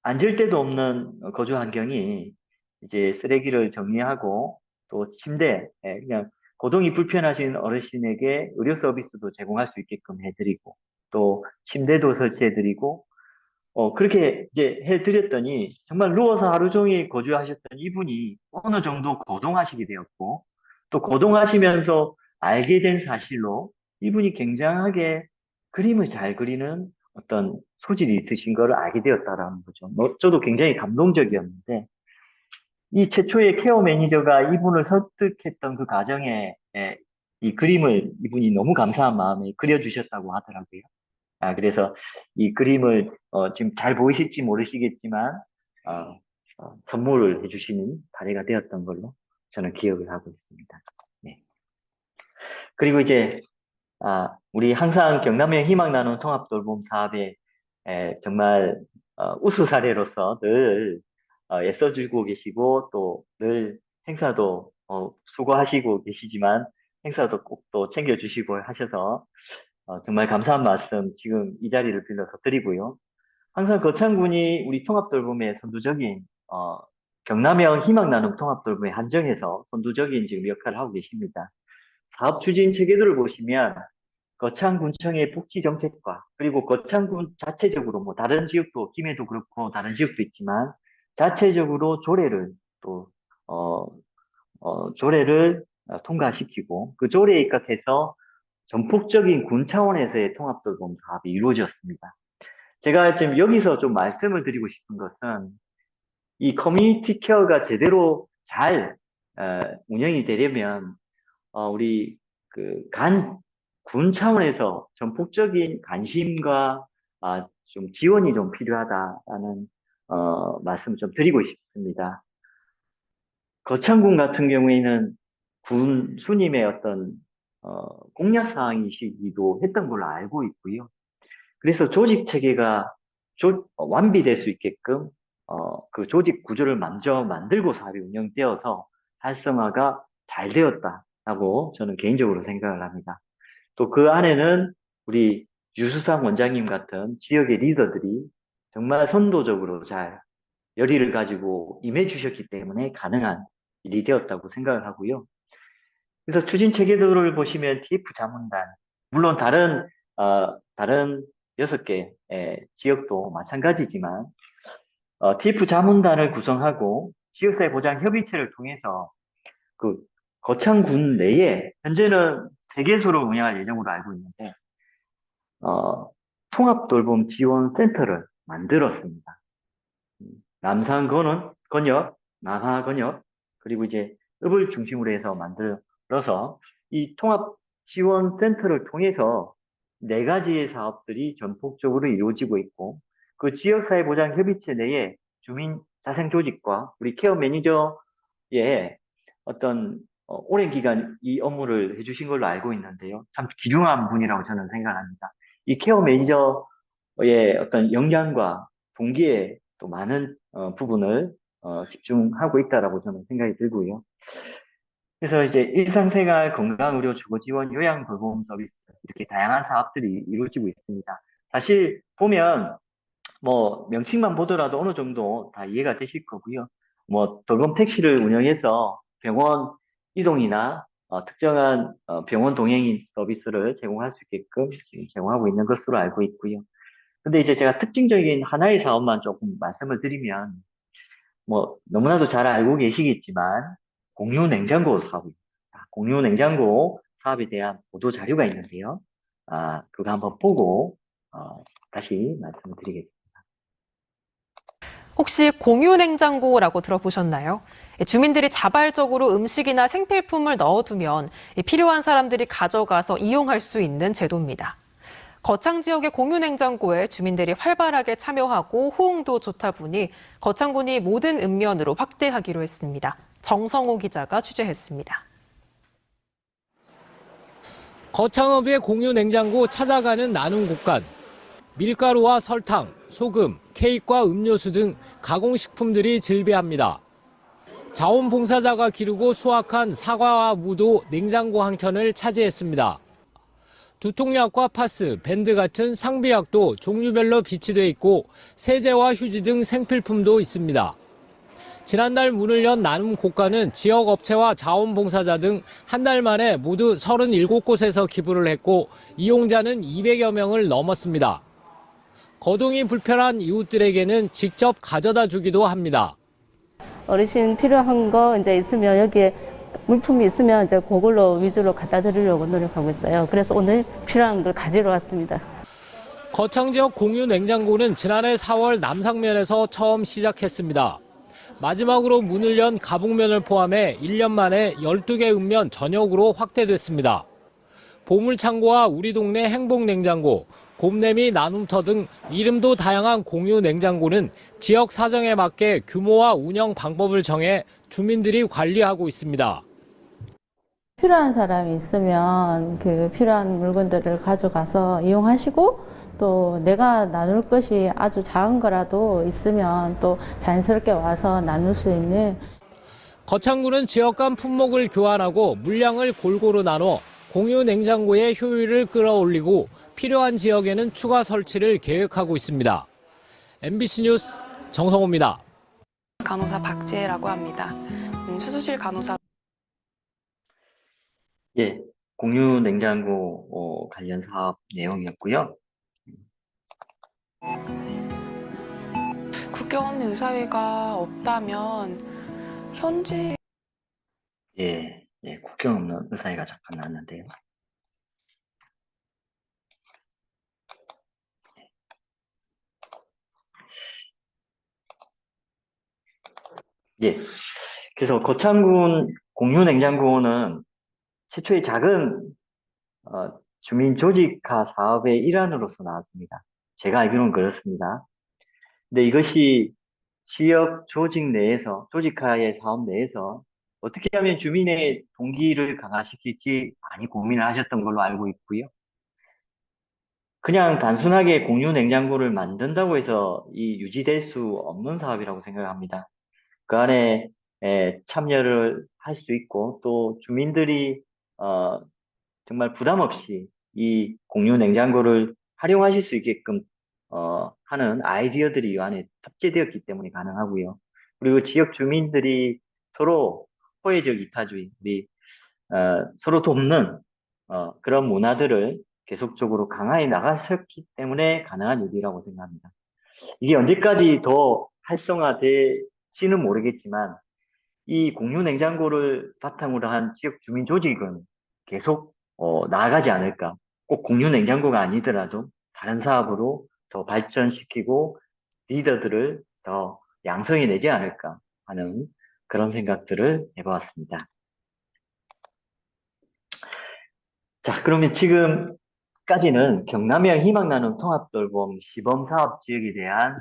앉을 데도 없는 거주 환경이 이제 쓰레기를 정리하고 또 침대, 그냥 거동이 불편하신 어르신에게 의료 서비스도 제공할 수 있게끔 해드리고 또 침대도 설치해드리고 그렇게 이제 해드렸더니 정말 누워서 하루 종일 거주하셨던 이분이 어느 정도 거동하시게 되었고 또 거동하시면서 알게 된 사실로 이분이 굉장하게 그림을 잘 그리는 어떤 소질이 있으신 걸 알게 되었다라는 거죠. 저도 굉장히 감동적이었는데 이 최초의 케어 매니저가 이분을 설득했던 그 과정에 이 그림을 이분이 너무 감사한 마음에 그려주셨다고 하더라고요. 그래서 이 그림을 지금 잘 보이실지 모르시겠지만 어, 선물을 해주시는 사례가 되었던 걸로 저는 기억을 하고 있습니다. 네. 그리고 이제 우리 항상 경남의 희망 나눔 통합 돌봄 사업에 정말 우수 사례로서 늘 애써주고 계시고 또 늘 행사도 수고하시고 계시지만 행사도 꼭 또 챙겨주시고 하셔서 정말 감사한 말씀 지금 이 자리를 빌려서 드리고요. 항상 거창군이 우리 통합돌봄의 선두적인 경남형 희망나눔 통합돌봄의 한정에서 선두적인 지금 역할을 하고 계십니다. 사업 추진 체계들을 보시면 거창군청의 복지 정책과 그리고 거창군 자체적으로 뭐 다른 지역도 김해도 그렇고 다른 지역도 있지만 자체적으로 또 어, 조례를 통과시키고 그 조례에 입각해서 전폭적인 군 차원에서의 통합돌봄 사업이 이루어졌습니다. 제가 지금 여기서 좀 말씀을 드리고 싶은 것은 이 커뮤니티 케어가 제대로 잘 운영이 되려면 우리 군 차원에서 전폭적인 관심과 좀 지원이 좀 필요하다라는 말씀을 좀 드리고 싶습니다. 거창군 같은 경우에는 군 수님의 어떤 공약 사항이시기도 했던 걸로 알고 있고요. 그래서 조직 체계가 완비될 수 있게끔 그 조직 구조를 먼저 만들고 사업이 운영되어서 활성화가 잘 되었다라고 저는 개인적으로 생각을 합니다. 또 그 안에는 우리 유수상 원장님 같은 지역의 리더들이 정말 선도적으로 잘 열의를 가지고 임해 주셨기 때문에 가능한 일이 되었다고 생각을 하고요. 그래서 추진 체계도를 보시면 TF 자문단, 물론 다른 6개 지역도 마찬가지지만, TF 자문단을 구성하고 지역사회 보장 협의체를 통해서 그 거창군 내에 현재는 3개소를 운영할 예정으로 알고 있는데, 통합돌봄 지원센터를 만들었습니다. 건역, 남하건역, 그리고 이제 읍을 중심으로 해서 만들어서 이 통합지원센터를 통해서 4가지의 사업들이 전폭적으로 이루어지고 있고 그 지역사회보장협의체 내에 주민 자생조직과 우리 케어 매니저의 어떤 오랜 기간 이 업무를 해주신 걸로 알고 있는데요. 참 기륭한 분이라고 저는 생각합니다. 이 케어 매니저의 어떤 역량과 동기에 또 많은 부분을 집중하고 있다라고 저는 생각이 들고요. 그래서 이제 일상생활 건강의료 주거지원 요양돌봄 서비스 이렇게 다양한 사업들이 이루어지고 있습니다. 사실 보면 뭐 명칭만 보더라도 어느 정도 다 이해가 되실 거고요. 뭐 돌봄 택시를 운영해서 병원 이동이나 특정한 병원 동행인 서비스를 제공할 수 있게끔 지금 제공하고 있는 것으로 알고 있고요. 근데 이제 제가 특징적인 하나의 사업만 조금 말씀을 드리면 뭐 너무나도 잘 알고 계시겠지만 공유 냉장고 사업입니다. 공유 냉장고 사업에 대한 보도 자료가 있는데요. 그거 한번 보고 다시 말씀을 드리겠습니다. 혹시 공유 냉장고라고 들어보셨나요? 주민들이 자발적으로 음식이나 생필품을 넣어두면 필요한 사람들이 가져가서 이용할 수 있는 제도입니다. 거창 지역의 공유 냉장고에 주민들이 활발하게 참여하고 호응도 좋다 보니 거창군이 모든 읍면으로 확대하기로 했습니다. 정성호 기자가 취재했습니다. 거창읍의 공유 냉장고 찾아가는 나눔 곳간. 밀가루와 설탕, 소금, 케이크와 음료수 등 가공식품들이 즐비합니다. 자원봉사자가 기르고 수확한 사과와 무도 냉장고 한 켠을 차지했습니다. 두통약과 파스, 밴드 같은 상비약도 종류별로 비치돼 있고 세제와 휴지 등 생필품도 있습니다. 지난달 문을 연 나눔 곳간은 지역 업체와 자원봉사자 등 한 달 만에 모두 37곳에서 기부를 했고 이용자는 200여 명을 넘었습니다. 거동이 불편한 이웃들에게는 직접 가져다 주기도 합니다. 어르신 필요한 거 이제 있으면 여기에 물품이 있으면 이제 그걸로 위주로 갖다 드리려고 노력하고 있어요. 그래서 오늘 필요한 걸 가지러 왔습니다. 거창 지역 공유 냉장고는 지난해 4월 남상면에서 처음 시작했습니다. 마지막으로 문을 연 가북면을 포함해 1년 만에 12개 읍면 전역으로 확대됐습니다. 보물창고와 우리 동네 행복냉장고, 곰내미 나눔터 등 이름도 다양한 공유 냉장고는 지역 사정에 맞게 규모와 운영 방법을 정해 주민들이 관리하고 있습니다. 필요한 사람이 있으면 그 필요한 물건들을 가져가서 이용하시고 또 내가 나눌 것이 아주 작은 거라도 있으면 또 자연스럽게 와서 나눌 수 있는. 거창군은 지역 간 품목을 교환하고 물량을 골고루 나눠 공유 냉장고의 효율을 끌어올리고 필요한 지역에는 추가 설치를 계획하고 있습니다. MBC 뉴스 정성호입니다. 간호사 박지혜라고 합니다. 수술실 간호사. 예, 공유 냉장고 관련 사업 내용이었고요. 국경 의사회가 없다면 현재 예, 국경 없는 의사회가 잠깐 나왔는데요. 예, 그래서 거창군 공유 냉장고는 최초의 작은 주민 조직화 사업의 일환으로서 나왔습니다. 제가 알기로는 그렇습니다. 근데 이것이 지역 조직 내에서, 조직화의 사업 내에서 어떻게 하면 주민의 동기를 강화시킬지 많이 고민을 하셨던 걸로 알고 있고요. 그냥 단순하게 공유 냉장고를 만든다고 해서 이 유지될 수 없는 사업이라고 생각합니다. 그 안에 참여를 할 수 있고 또 주민들이 어, 정말 부담 없이 이 공유 냉장고를 활용하실 수 있게끔 하는 아이디어들이 이 안에 탑재되었기 때문에 가능하고요. 그리고 지역 주민들이 서로 호혜적 이타주의, 우리 서로 돕는 그런 문화들을 계속적으로 강화해 나가셨기 때문에 가능한 일이라고 생각합니다. 이게 언제까지 더 활성화될지는 모르겠지만 이 공유 냉장고를 바탕으로 한 지역 주민 조직은 계속 나아가지 않을까. 꼭 공유 냉장고가 아니더라도 다른 사업으로 더 발전시키고 리더들을 더 양성해 내지 않을까 하는 그런 생각들을 해보았습니다. 자, 그러면 지금까지는 경남형 희망나눔 통합돌봄 시범사업 지역에 대한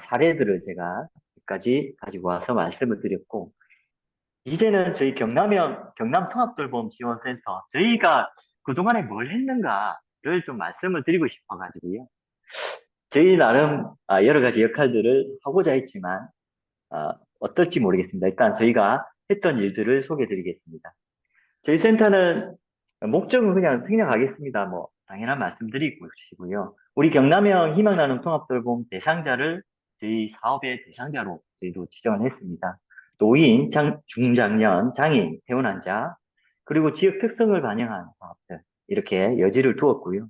사례들을 제가 여기까지 가지고 와서 말씀을 드렸고, 이제는 저희 경남 통합돌봄지원센터, 저희가 그동안에 뭘 했는가를 좀 말씀을 드리고 싶어가지고요. 저희 나름 여러 가지 역할들을 하고자 했지만, 어떨지 모르겠습니다. 일단 저희가 했던 일들을 소개해 드리겠습니다. 저희 센터는 목적은 그냥 생략하겠습니다. 뭐, 당연한 말씀드리고요. 우리 경남형 희망나눔 통합돌봄 대상자를 저희 사업의 대상자로 저희도 지정을 했습니다. 노인, 중장년, 장애인, 퇴원환자, 그리고 지역 특성을 반영한 사업들, 이렇게 여지를 두었고요.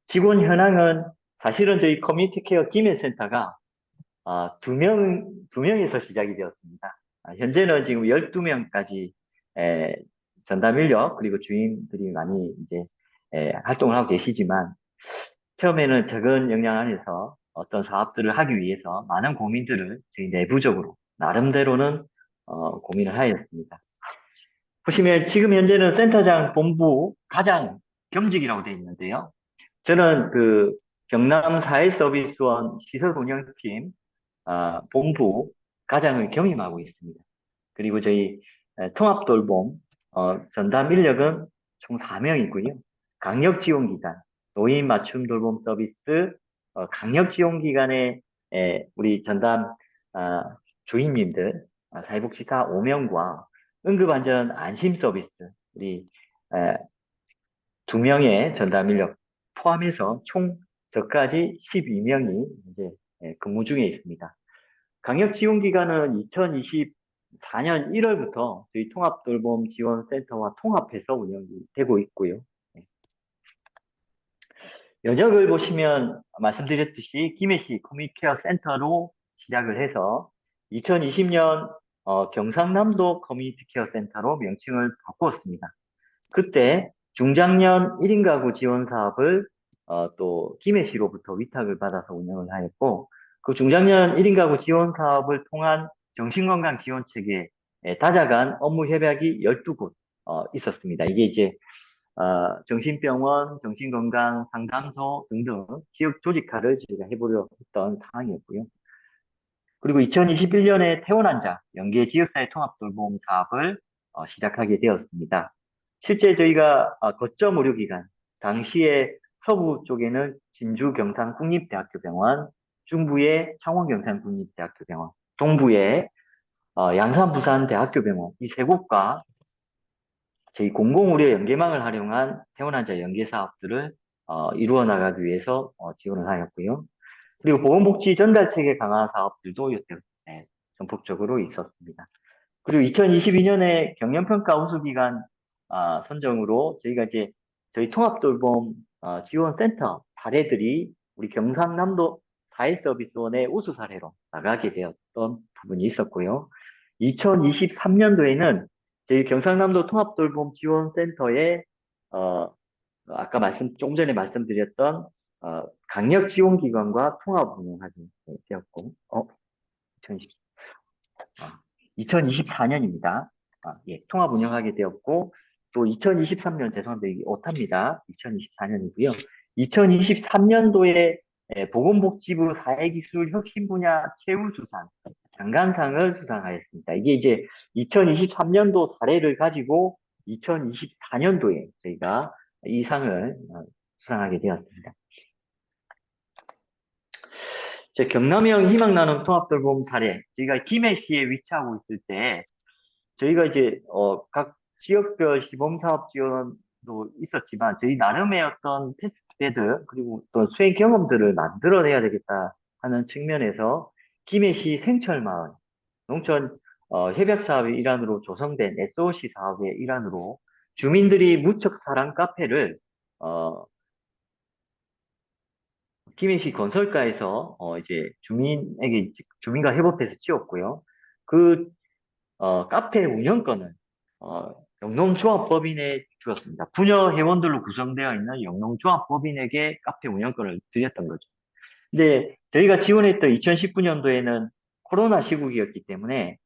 직원 현황은 사실은 저희 커뮤니티 케어 김해센터가 두 명에서 시작이 되었습니다. 현재는 지금 12명까지 전담 인력 그리고 주임들이 많이 이제 활동을 하고 계시지만 처음에는 적은 역량 안에서 어떤 사업들을 하기 위해서 많은 고민들을 저희 내부적으로 나름대로는 고민을 하였습니다. 보시면 지금 현재는 센터장 본부 가장 겸직이라고 되어 있는데요. 저는 그 경남 사회서비스원 시설운영팀 본부 과장을 겸임하고 있습니다. 그리고 저희 통합돌봄 전담 인력은 총 4명이고요. 강력지원기관, 노인 맞춤 돌봄 서비스, 강력지원기관의 우리 전담 주임님들, 사회복지사 5명과 응급안전 안심 서비스, 우리 2명의 전담 인력 포함해서 총 저까지 12명이 이제 근무 중에 있습니다. 강력지원기관은 2024년 1월부터 저희 통합돌봄지원센터와 통합해서 운영이 되고 있고요. 연역을 보시면 말씀드렸듯이 김해시 커뮤니케어 센터로 시작을 해서 2020년 경상남도 커뮤니티 케어 센터로 명칭을 바꾸었습니다. 그때 중장년 1인 가구 지원 사업을 또 김해시로부터 위탁을 받아서 운영을 하였고, 그 중장년 1인 가구 지원 사업을 통한 정신건강 지원 체계에 다자간 업무 협약이 12곳 있었습니다. 이게 이제 정신병원, 정신건강 상담소 등등 지역 조직화를 저희가 해보려 했던 상황이었고요. 그리고 2021년에 퇴원환자 연계 지역사회 통합돌봄 사업을 시작하게 되었습니다. 실제 저희가 거점 의료기관, 당시에 서부 쪽에는 진주 경상국립대학교병원, 중부의 창원 경상국립대학교병원, 동부의 양산 부산대학교병원, 이 세 곳과 저희 공공의료 연계망을 활용한 퇴원환자 연계 사업들을 이루어 나가기 위해서 지원을 하였고요. 그리고 보건복지 전달체계 강화 사업들도 이때 전폭적으로 있었습니다. 그리고 2022년에 경영평가 우수기관 선정으로 저희가 이제 저희 통합돌봄 지원센터 사례들이 우리 경상남도 사회서비스원의 우수 사례로 나가게 되었던 부분이 있었고요. 2023년도에는 저희 경상남도 통합돌봄 지원센터에 아까 조금 전에 말씀드렸던 강력지원기관과 통합 운영하게 되었고, 2024년입니다. 예, 통합 운영하게 되었고, 또 2023년, 죄송합니다. 이게 오타입니다. 2024년이고요. 2023년도에 보건복지부 사회기술 혁신 분야 최우수상, 장관상을 수상하였습니다. 이게 이제 2023년도 사례를 가지고 2024년도에 저희가 이 상을 수상하게 되었습니다. 경남형 희망나눔 통합돌봄 사례, 저희가 김해시에 위치하고 있을 때 저희가 이제 각 지역별 시범사업 지원도 있었지만 저희 나름의 어떤 테스트베드 그리고 또 수행 경험들을 만들어내야 되겠다 하는 측면에서 김해시 생철마을 농촌 협약 사업의 일환으로 조성된 SOC 사업의 일환으로 주민들이 무척 사랑 카페를 김해시 건설가에서 이제 주민과 협업해서 지었고요. 그 카페 운영권은 영농조합법인에 주었습니다. 부녀 회원들로 구성되어 있는 영농조합법인에게 카페 운영권을 드렸던 거죠. 근데 저희가 지원했던 2019년도에는 코로나 시국이었기 때문에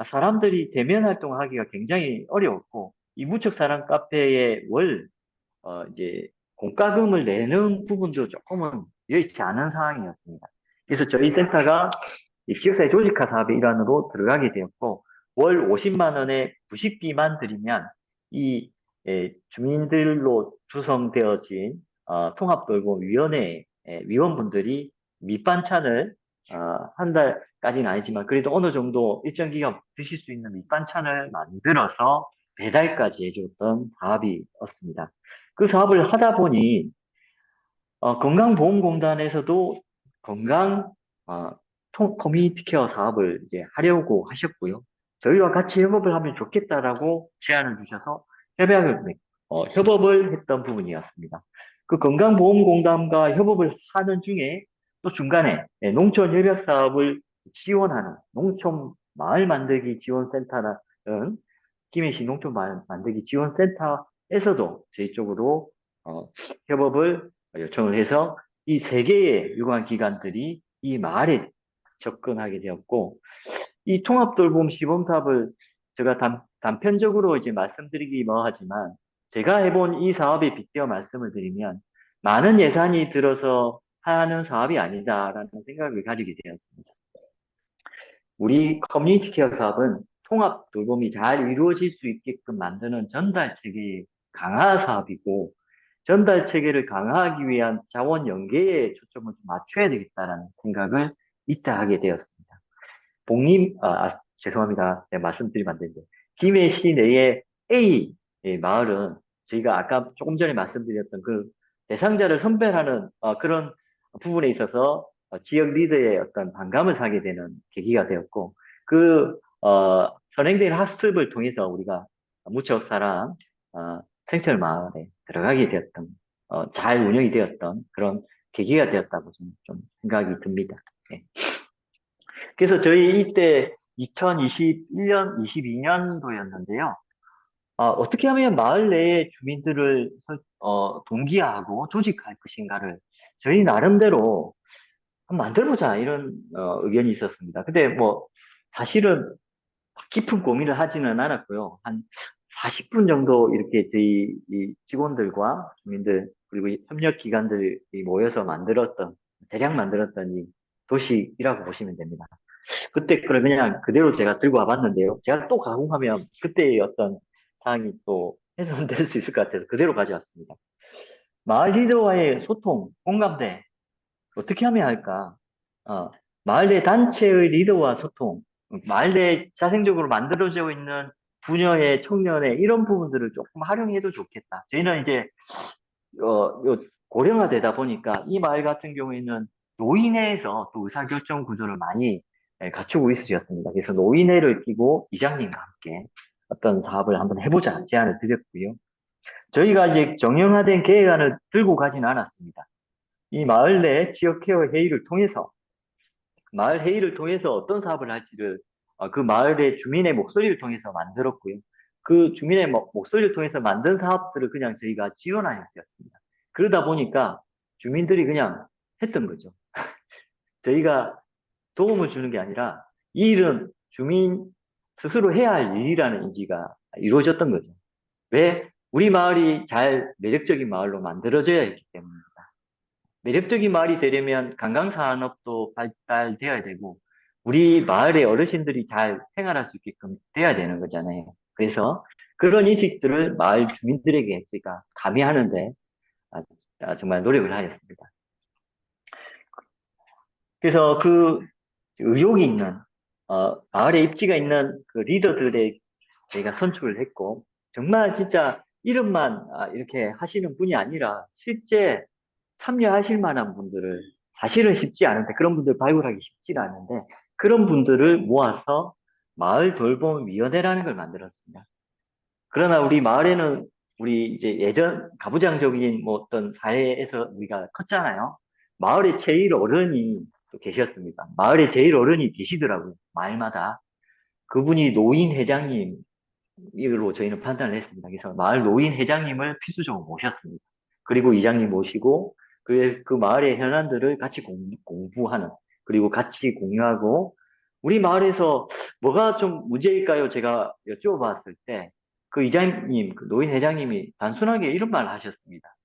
사람들이 대면 활동을 하기가 굉장히 어려웠고, 이 무척사랑 카페의 이제 공과금을 내는 부분도 조금은 여의치 않은 상황이었습니다. 그래서 저희 센터가 이 지역사회 조직화 사업의 일환으로 들어가게 되었고, 월 50만 원의 부식비만 드리면 이 주민들로 구성되어진 통합돌봄위원회 위원분들이 밑반찬을 한 달까지는 아니지만 그래도 어느 정도 일정 기간 드실 수 있는 밑반찬을 만들어서 배달까지 해줬던 사업이었습니다. 그 사업을 하다 보니 건강보험공단에서도 건강 어, 커뮤니티 케어 사업을 이제 하려고 하셨고요. 저희와 같이 협업을 하면 좋겠다라고 제안을 주셔서 협업을 했던 부분이었습니다. 그 건강보험공단과 협업을 하는 중에 또 중간에 농촌 협약 사업을 지원하는 농촌 마을 만들기 지원센터라는 김해시 농촌 마을 만들기 지원센터에서도 저희 쪽으로 협업을 요청을 해서 이 세 개의 유관 기관들이 이 마을에 접근하게 되었고, 이 통합돌봄 시범사업을 제가 단편적으로 이제 말씀드리기 뭐하지만, 제가 해본 이 사업에 빗대어 말씀을 드리면, 많은 예산이 들어서 하는 사업이 아니다라는 생각을 가지게 되었습니다. 우리 커뮤니티 케어 사업은 통합 돌봄이 잘 이루어질 수 있게끔 만드는 전달 체계의 강화 사업이고, 전달 체계를 강화하기 위한 자원 연계에 초점을 좀 맞춰야 되겠다라는 생각을 이때 하게 되었습니다. 죄송합니다. 네, 말씀드리면 안 되는데, 김해시 내에 A 마을은 저희가 아까 조금 전에 말씀드렸던 그 대상자를 선별하는 그런 부분에 있어서 지역 리더의 어떤 반감을 사게 되는 계기가 되었고, 그 선행된 학습을 통해서 우리가 무척사랑 생철 마을에 들어가게 되었던, 잘 운영이 되었던 그런 계기가 되었다고 좀 생각이 듭니다. 네. 그래서 저희 이때 2021년, 22년도였는데요. 어떻게 하면 마을 내의 주민들을 동기화하고 조직할 것인가를 저희 나름대로 한번 만들어보자 이런 의견이 있었습니다. 근데 뭐 사실은 깊은 고민을 하지는 않았고요. 한 40분 정도 이렇게 저희 이 직원들과 주민들 그리고 이 협력기관들이 모여서 대략 만들었던 이 도시라고 보시면 됩니다. 그때 그걸 그냥 그대로 제가 들고 와봤는데요. 제가 또 가공하면 그때의 어떤 사항이 또 훼손될 수 있을 것 같아서 그대로 가져왔습니다. 마을 리더와의 소통, 공감대, 어떻게 하면 할까? 어, 마을 내 단체의 리더와 소통, 마을 내 자생적으로 만들어지고 있는 부녀의 청년의 이런 부분들을 조금 활용해도 좋겠다. 저희는 이제 고령화되다 보니까 이 마을 같은 경우에는 노인회에서 또 의사결정 구조를 많이 갖추고 있으셨습니다. 그래서 노인회를 끼고 이장님과 함께 어떤 사업을 한번 해보자 제안을 드렸고요. 저희가 이제 정형화된 계획안을 들고 가지는 않았습니다. 이 마을 내 지역 케어 회의를 통해서 마을 회의를 통해서 어떤 사업을 할지를 그 마을의 주민의 목소리를 통해서 만들었고요. 그 주민의 목소리를 통해서 만든 사업들을 그냥 저희가 지원하였습니다. 그러다 보니까 주민들이 그냥 했던 거죠. 저희가 도움을 주는 게 아니라 이 일은 주민 스스로 해야 할 일이라는 인지가 이루어졌던 거죠. 왜? 우리 마을이 잘 매력적인 마을로 만들어져야 했기 때문입니다. 매력적인 마을이 되려면 관광산업도 발달되어야 되고 우리 마을의 어르신들이 잘 생활할 수 있게끔 돼야 되는 거잖아요. 그래서 그런 인식들을 마을 주민들에게 저희가 가미하는데 정말 노력을 하였습니다. 그래서 그 의욕이 있는 마을에 입지가 있는 그 리더들의 저희가 선출을 했고 정말 진짜 이름만 이렇게 하시는 분이 아니라 실제 참여하실 만한 분들을 사실은 쉽지 않은데 그런 분들 발굴하기 쉽지가 않은데 그런 분들을 모아서 마을 돌봄위원회라는 걸 만들었습니다. 그러나 우리 마을에는 우리 이제 예전 가부장적인 뭐 어떤 사회에서 우리가 컸잖아요. 마을에 제일 어른이 또 계셨습니다. 마을에 제일 어른이 계시더라고요. 마을마다. 그분이 노인 회장님으로 저희는 판단을 했습니다. 그래서 마을 노인 회장님을 필수적으로 모셨습니다. 그리고 이장님 모시고 그 마을의 현안들을 같이 공부하는 그리고 같이 공유하고 우리 마을에서 뭐가 좀 문제일까요? 제가 여쭤봤을 때 그 이장님, 그 노인 회장님이 단순하게 이런 말을 하셨습니다.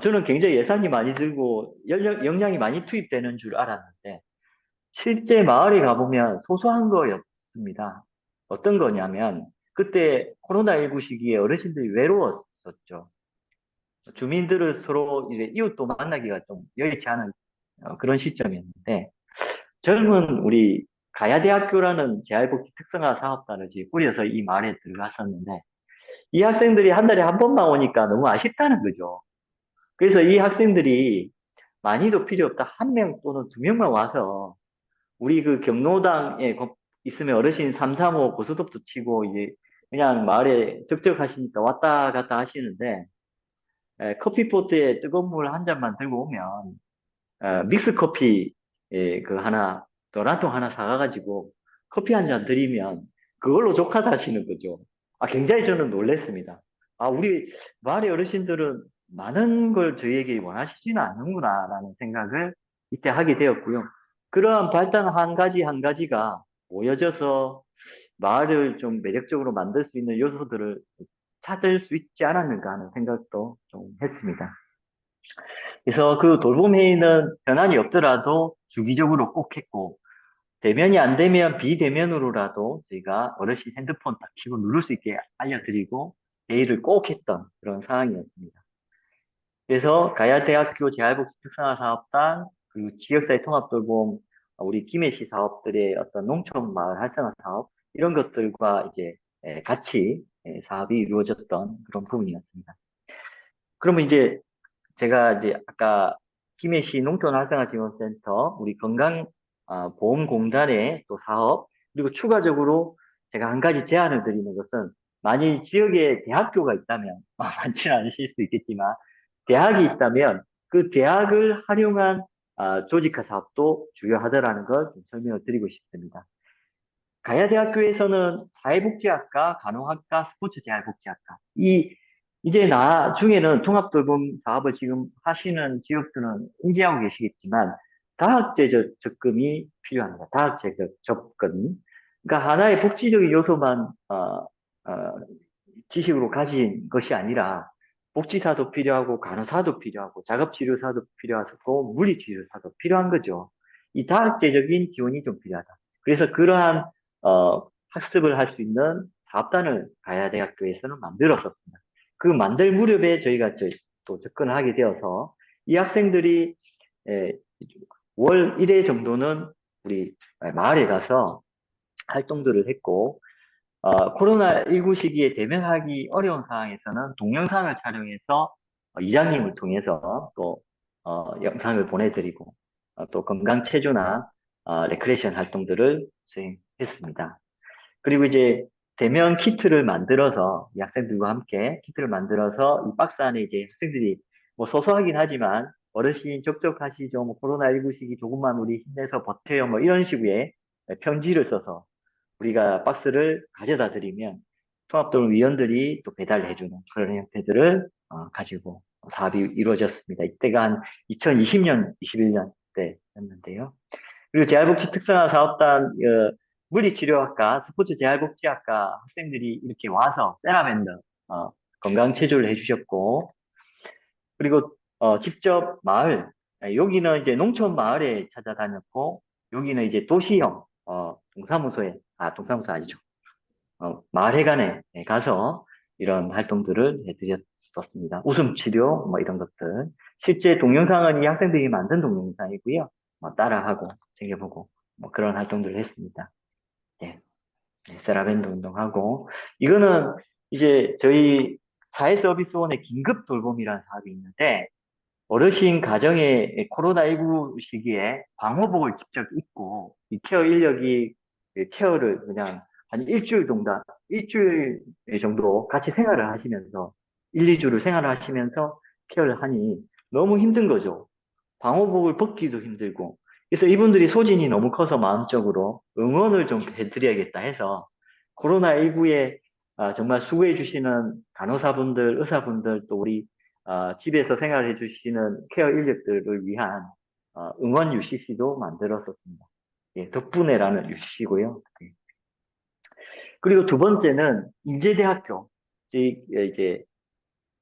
저는 굉장히 예산이 많이 들고 역량이 많이 투입되는 줄 알았는데 실제 마을에 가보면 소소한 거였습니다. 어떤 거냐면, 그때 코로나19 시기에 어르신들이 외로웠었죠. 주민들을 서로 이제 이웃도 만나기가 좀 여의치 않은 그런 시점이었는데, 젊은 우리 가야대학교라는 재활복지 특성화 사업단을 이제 꾸려서 이 마을에 들어갔었는데, 이 학생들이 한 달에 한 번만 오니까 너무 아쉽다는 거죠. 그래서 이 학생들이 많이도 필요 없다. 한 명 또는 두 명만 와서 우리 그 경로당에 있으면 어르신 3, 3호 고스톱도 치고 이제 그냥 마을에 적적하시니까 왔다 갔다 하시는데, 커피포트에 뜨거운 물 한 잔만 들고 오면 믹스 커피 그 하나 또한통 하나 사가가지고 커피 한 잔 드리면 그걸로 족하다 하시는 거죠. 아, 굉장히 저는 놀랬습니다. 아, 우리 마을의 어르신들은 많은 걸 저희에게 원하시지는 않는구나라는 생각을 이때 하게 되었고요. 그러한 발단 한 가지 한 가지가 모여져서 마을을 좀 매력적으로 만들 수 있는 요소들을 찾을 수 있지 않았는가 하는 생각도 좀 했습니다. 그래서 그 돌봄회의는 현안이 없더라도 주기적으로 꼭 했고, 대면이 안 되면 비대면으로라도 저희가 어르신 핸드폰 딱 켜고 누를 수 있게 알려드리고 회의를 꼭 했던 그런 상황이었습니다. 그래서 가야대학교 재활복지 특성화 사업단, 그리고 지역사회 통합돌봄, 우리 김해시 사업들의 어떤 농촌 마을 활성화 사업, 이런 것들과 이제 같이 사업이 이루어졌던 그런 부분이었습니다. 그러면 이제 제가 이제 아까 김해시 농촌활성화지원센터, 우리 건강보험공단의 또 사업, 그리고 추가적으로 제가 한 가지 제안을 드리는 것은, 만일 지역에 대학교가 있다면, 많지는 않으실 수 있겠지만, 대학이 있다면 그 대학을 활용한 조직화 사업도 중요하다라는 걸 좀 설명을 드리고 싶습니다. 가야대학교에서는 사회복지학과, 간호학과, 스포츠재활복지학과, 이제 나중에는 통합돌봄 사업을 지금 하시는 지역들은 인지하고 계시겠지만, 다학제적 접근이 필요합니다. 다학제적 접근. 그러니까 하나의 복지적인 요소만 지식으로 가진 것이 아니라, 복지사도 필요하고, 간호사도 필요하고, 작업치료사도 필요하고, 물리치료사도 필요한 거죠. 이 다학제적인 지원이 좀 필요하다. 그래서 그러한 학습을 할 수 있는 사업단을 가야대학교에서는 만들었었습니다. 그 만들 무렵에 저희가 또 접근을 하게 되어서 이 학생들이 월 1회 정도는 우리 마을에 가서 활동들을 했고, 코로나19 시기에 대면하기 어려운 상황에서는 동영상을 촬영해서 이장님을 통해서 또 영상을 보내드리고, 또 건강체조나 레크레이션 활동들을 수행했습니다. 그리고 이제 대면 키트를 만들어서 이 학생들과 함께 키트를 만들어서 이 박스 안에 이제 학생들이 뭐 소소하긴 하지만, 어르신 적적하시죠, 뭐 코로나19 시기 조금만 우리 힘내서 버텨요, 뭐 이런 식의 편지를 써서 우리가 박스를 가져다 드리면 통합돌봄 위원들이 또 배달을 해주는 그런 형태들을 가지고 사업이 이루어졌습니다. 이때가 한 2020년, 21년 때였는데요. 그리고 재활복지 특성화 사업단 물리치료학과, 스포츠재활복지학과 학생들이 이렇게 와서 세라밴드 건강체조를 해주셨고, 그리고 직접 마을, 여기는 이제 농촌 마을에 찾아다녔고, 여기는 이제 도시형 동사무소에, 동사무소 아니죠, 마을회관에 가서 이런 활동들을 해드렸었습니다. 웃음치료 뭐 이런 것들, 실제 동영상은 이 학생들이 만든 동영상이고요, 뭐 따라하고 챙겨보고 뭐 그런 활동들을 했습니다. 예. 세라밴드 운동하고, 이거는 이제 저희 사회서비스원의 긴급 돌봄이라는 사업이 있는데, 어르신 가정에 코로나19 시기에 방호복을 직접 입고 이 케어 인력이 그 케어를 그냥 한 일주일 정도 같이 생활을 하시면서 1, 2주를 생활을 하시면서 케어를 하니 너무 힘든 거죠. 방호복을 벗기도 힘들고. 그래서 이분들이 소진이 너무 커서 마음적으로 응원을 좀 해드려야겠다 해서, 코로나19에 정말 수고해 주시는 간호사분들, 의사분들, 또 우리 집에서 생활해 주시는 케어 인력들을 위한 응원 UCC도 만들었었습니다. 예, 덕분에라는 UCC고요. 예. 그리고 두 번째는 인제대학교. 이제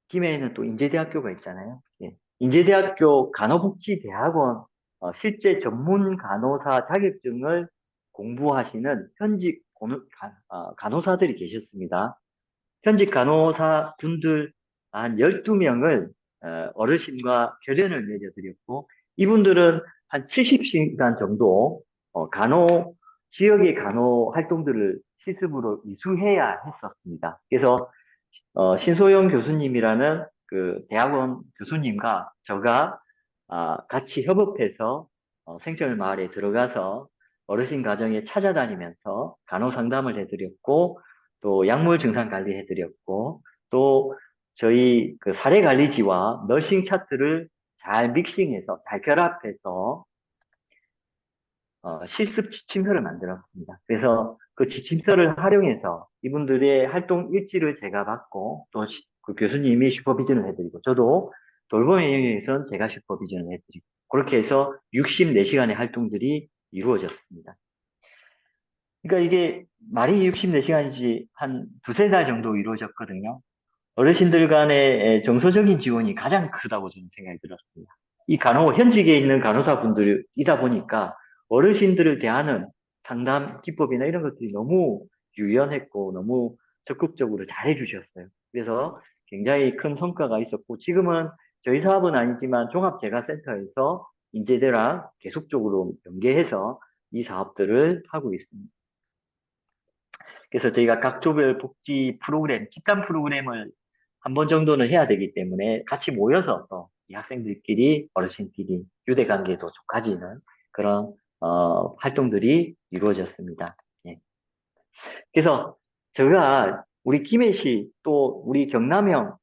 김해에는 또 인제대학교가 있잖아요. 예. 인제대학교 간호복지대학원 실제 전문 간호사 자격증을 공부하시는 현직 간호사들이 계셨습니다. 현직 간호사 분들 한 12명을 어르신과 결연을 맺어드렸고, 이분들은 한 70시간 정도 지역의 간호 활동들을 실습으로 이수해야 했었습니다. 그래서 신소영 교수님이라는 그 대학원 교수님과 저가 같이 협업해서 생철마을에 들어가서 어르신 가정에 찾아다니면서 간호 상담을 해드렸고, 또 약물 증상 관리해드렸고, 또 저희 그 사례관리지와 너싱 차트를 잘 믹싱해서, 잘 결합해서 실습 지침서를 만들었습니다. 그래서 그 지침서를 활용해서 이분들의 활동 일지를 제가 받고, 또 그 교수님이 슈퍼비전을 해드리고, 저도 돌봄의 영역에서는 제가 슈퍼비전을 해드리고, 그렇게 해서 64시간의 활동들이 이루어졌습니다. 그러니까 이게 말이 64시간이지 한 두세 달 정도 이루어졌거든요. 어르신들 간의 정서적인 지원이 가장 크다고 저는 생각이 들었습니다. 현직에 있는 간호사분들이다 보니까 어르신들을 대하는 상담 기법이나 이런 것들이 너무 유연했고 너무 적극적으로 잘해 주셨어요. 그래서 굉장히 큰 성과가 있었고, 지금은 저희 사업은 아니지만 종합재가센터에서 인재대랑 계속적으로 연계해서 이 사업들을 하고 있습니다. 그래서 저희가 각 조별 복지 프로그램, 집단 프로그램을 한 번 정도는 해야 되기 때문에 같이 모여서 또 이 학생들끼리, 어르신끼리 유대관계도 좀 가지는 그런 활동들이 이루어졌습니다. 예. 그래서 제가 우리 김해시 또 우리 경남형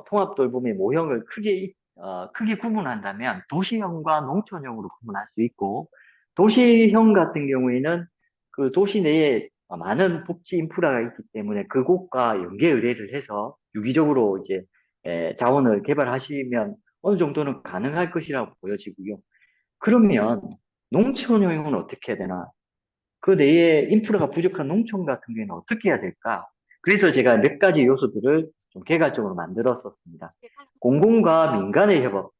통합돌봄의 모형을 크게 구분한다면 도시형과 농촌형으로 구분할 수 있고, 도시형 같은 경우에는 그 도시 내에 많은 복지 인프라가 있기 때문에 그곳과 연계 의뢰를 해서 유기적으로 이제 자원을 개발하시면 어느 정도는 가능할 것이라고 보여지고요. 그러면 농촌형은 어떻게 해야 되나? 그 내에 인프라가 부족한 농촌 같은 경우에는 어떻게 해야 될까? 그래서 제가 몇 가지 요소들을 좀 개괄적으로 만들었었습니다. 공공과 민간의 협업,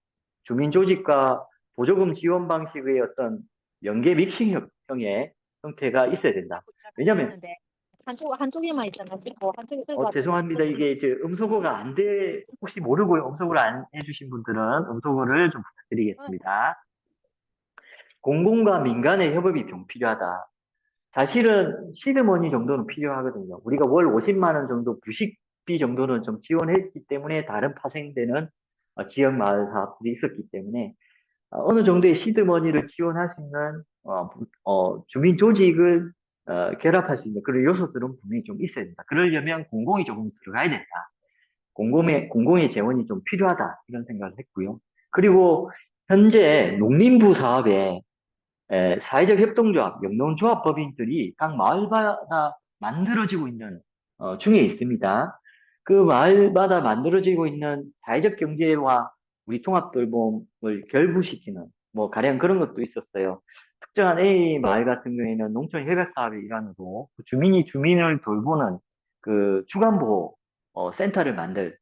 주민 조직과 보조금 지원 방식의 어떤 연계 믹싱형의 형태가 있어야 된다. 왜냐면 한쪽에만 있잖아. 지금 한쪽에 들고 왔더니 죄송합니다. 이게 이제 음소거가 안 돼, 혹시 모르고 음소거를 안 해주신 분들은 음소거를 좀 부탁드리겠습니다. 공공과 민간의 협업이 좀 필요하다. 사실은 시드머니 정도는 필요하거든요. 우리가 월 50만 원 정도 부식비 정도는 좀 지원했기 때문에 다른 파생되는 지역 마을 사업들이 있었기 때문에 어느 정도의 시드머니를 지원할 수 있는 주민 조직을 결합할 수 있는 그런 요소들은 분명히 좀 있어야 된다. 그러려면 공공이 조금 들어가야 된다. 공공의 재원이 좀 필요하다. 이런 생각을 했고요. 그리고 현재 농림부 사업에 사회적 협동조합, 영농조합 법인들이 각 마을마다 만들어지고 있는 중에 있습니다. 그 마을마다 만들어지고 있는 사회적 경제와 우리 통합돌봄을 결부시키는 뭐 가령 그런 것도 있었어요. 특정한 A 마을 같은 경우에는 농촌 협약 사업의 일환으로 주민이 주민을 돌보는 그 주간보호 센터를 만들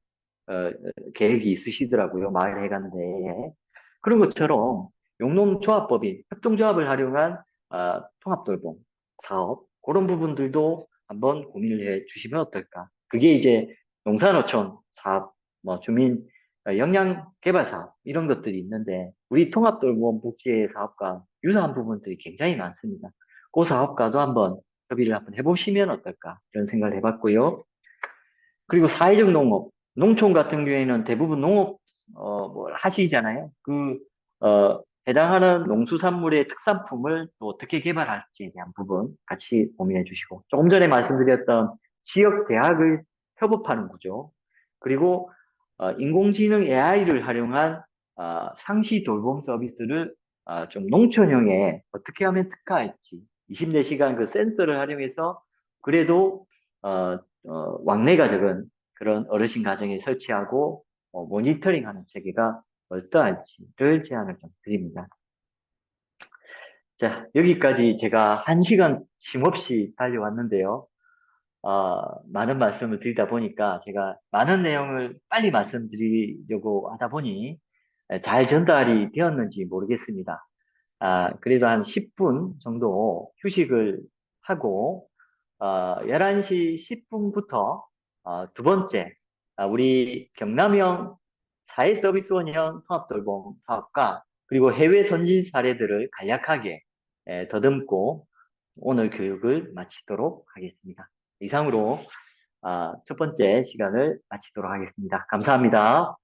계획이 있으시더라고요. 마을 해가는 데에. 그런 것처럼 용농조합법인, 협동조합을 활용한 통합돌봄 사업, 그런 부분들도 한번 고민을 해 주시면 어떨까. 그게 이제 농산어촌 사업, 뭐 주민 역량개발 사업, 이런 것들이 있는데, 우리 통합돌봄 복지 사업과 유사한 부분들이 굉장히 많습니다. 그 사업과도 한번 협의를 한번 해보시면 어떨까, 이런 생각을 해봤고요. 그리고 사회적 농업, 농촌 같은 경우에는 대부분 농업 뭐 하시잖아요. 해당하는 농수산물의 특산품을 또 어떻게 개발할지에 대한 부분 같이 고민해 주시고, 조금 전에 말씀드렸던 지역 대학을 협업하는 구조, 그리고 인공지능 AI를 활용한 상시 돌봄 서비스를 좀 농촌형에 어떻게 하면 특화할지, 24시간 그 센서를 활용해서 그래도 왕래가 적은 그런 어르신 가정에 설치하고 모니터링하는 체계가 어떠할지를 제안을 좀 드립니다. 자, 여기까지 제가 1시간 쉼없이 달려왔는데요. 많은 말씀을 드리다 보니까 제가 많은 내용을 빨리 말씀드리려고 하다 보니 잘 전달이 되었는지 모르겠습니다. 그래도 한 10분 정도 휴식을 하고 11시 10분부터 두 번째 우리 경남형 사회서비스원형 통합돌봄 사업과 그리고 해외 선진 사례들을 간략하게 더듬고 오늘 교육을 마치도록 하겠습니다. 이상으로 첫 번째 시간을 마치도록 하겠습니다. 감사합니다.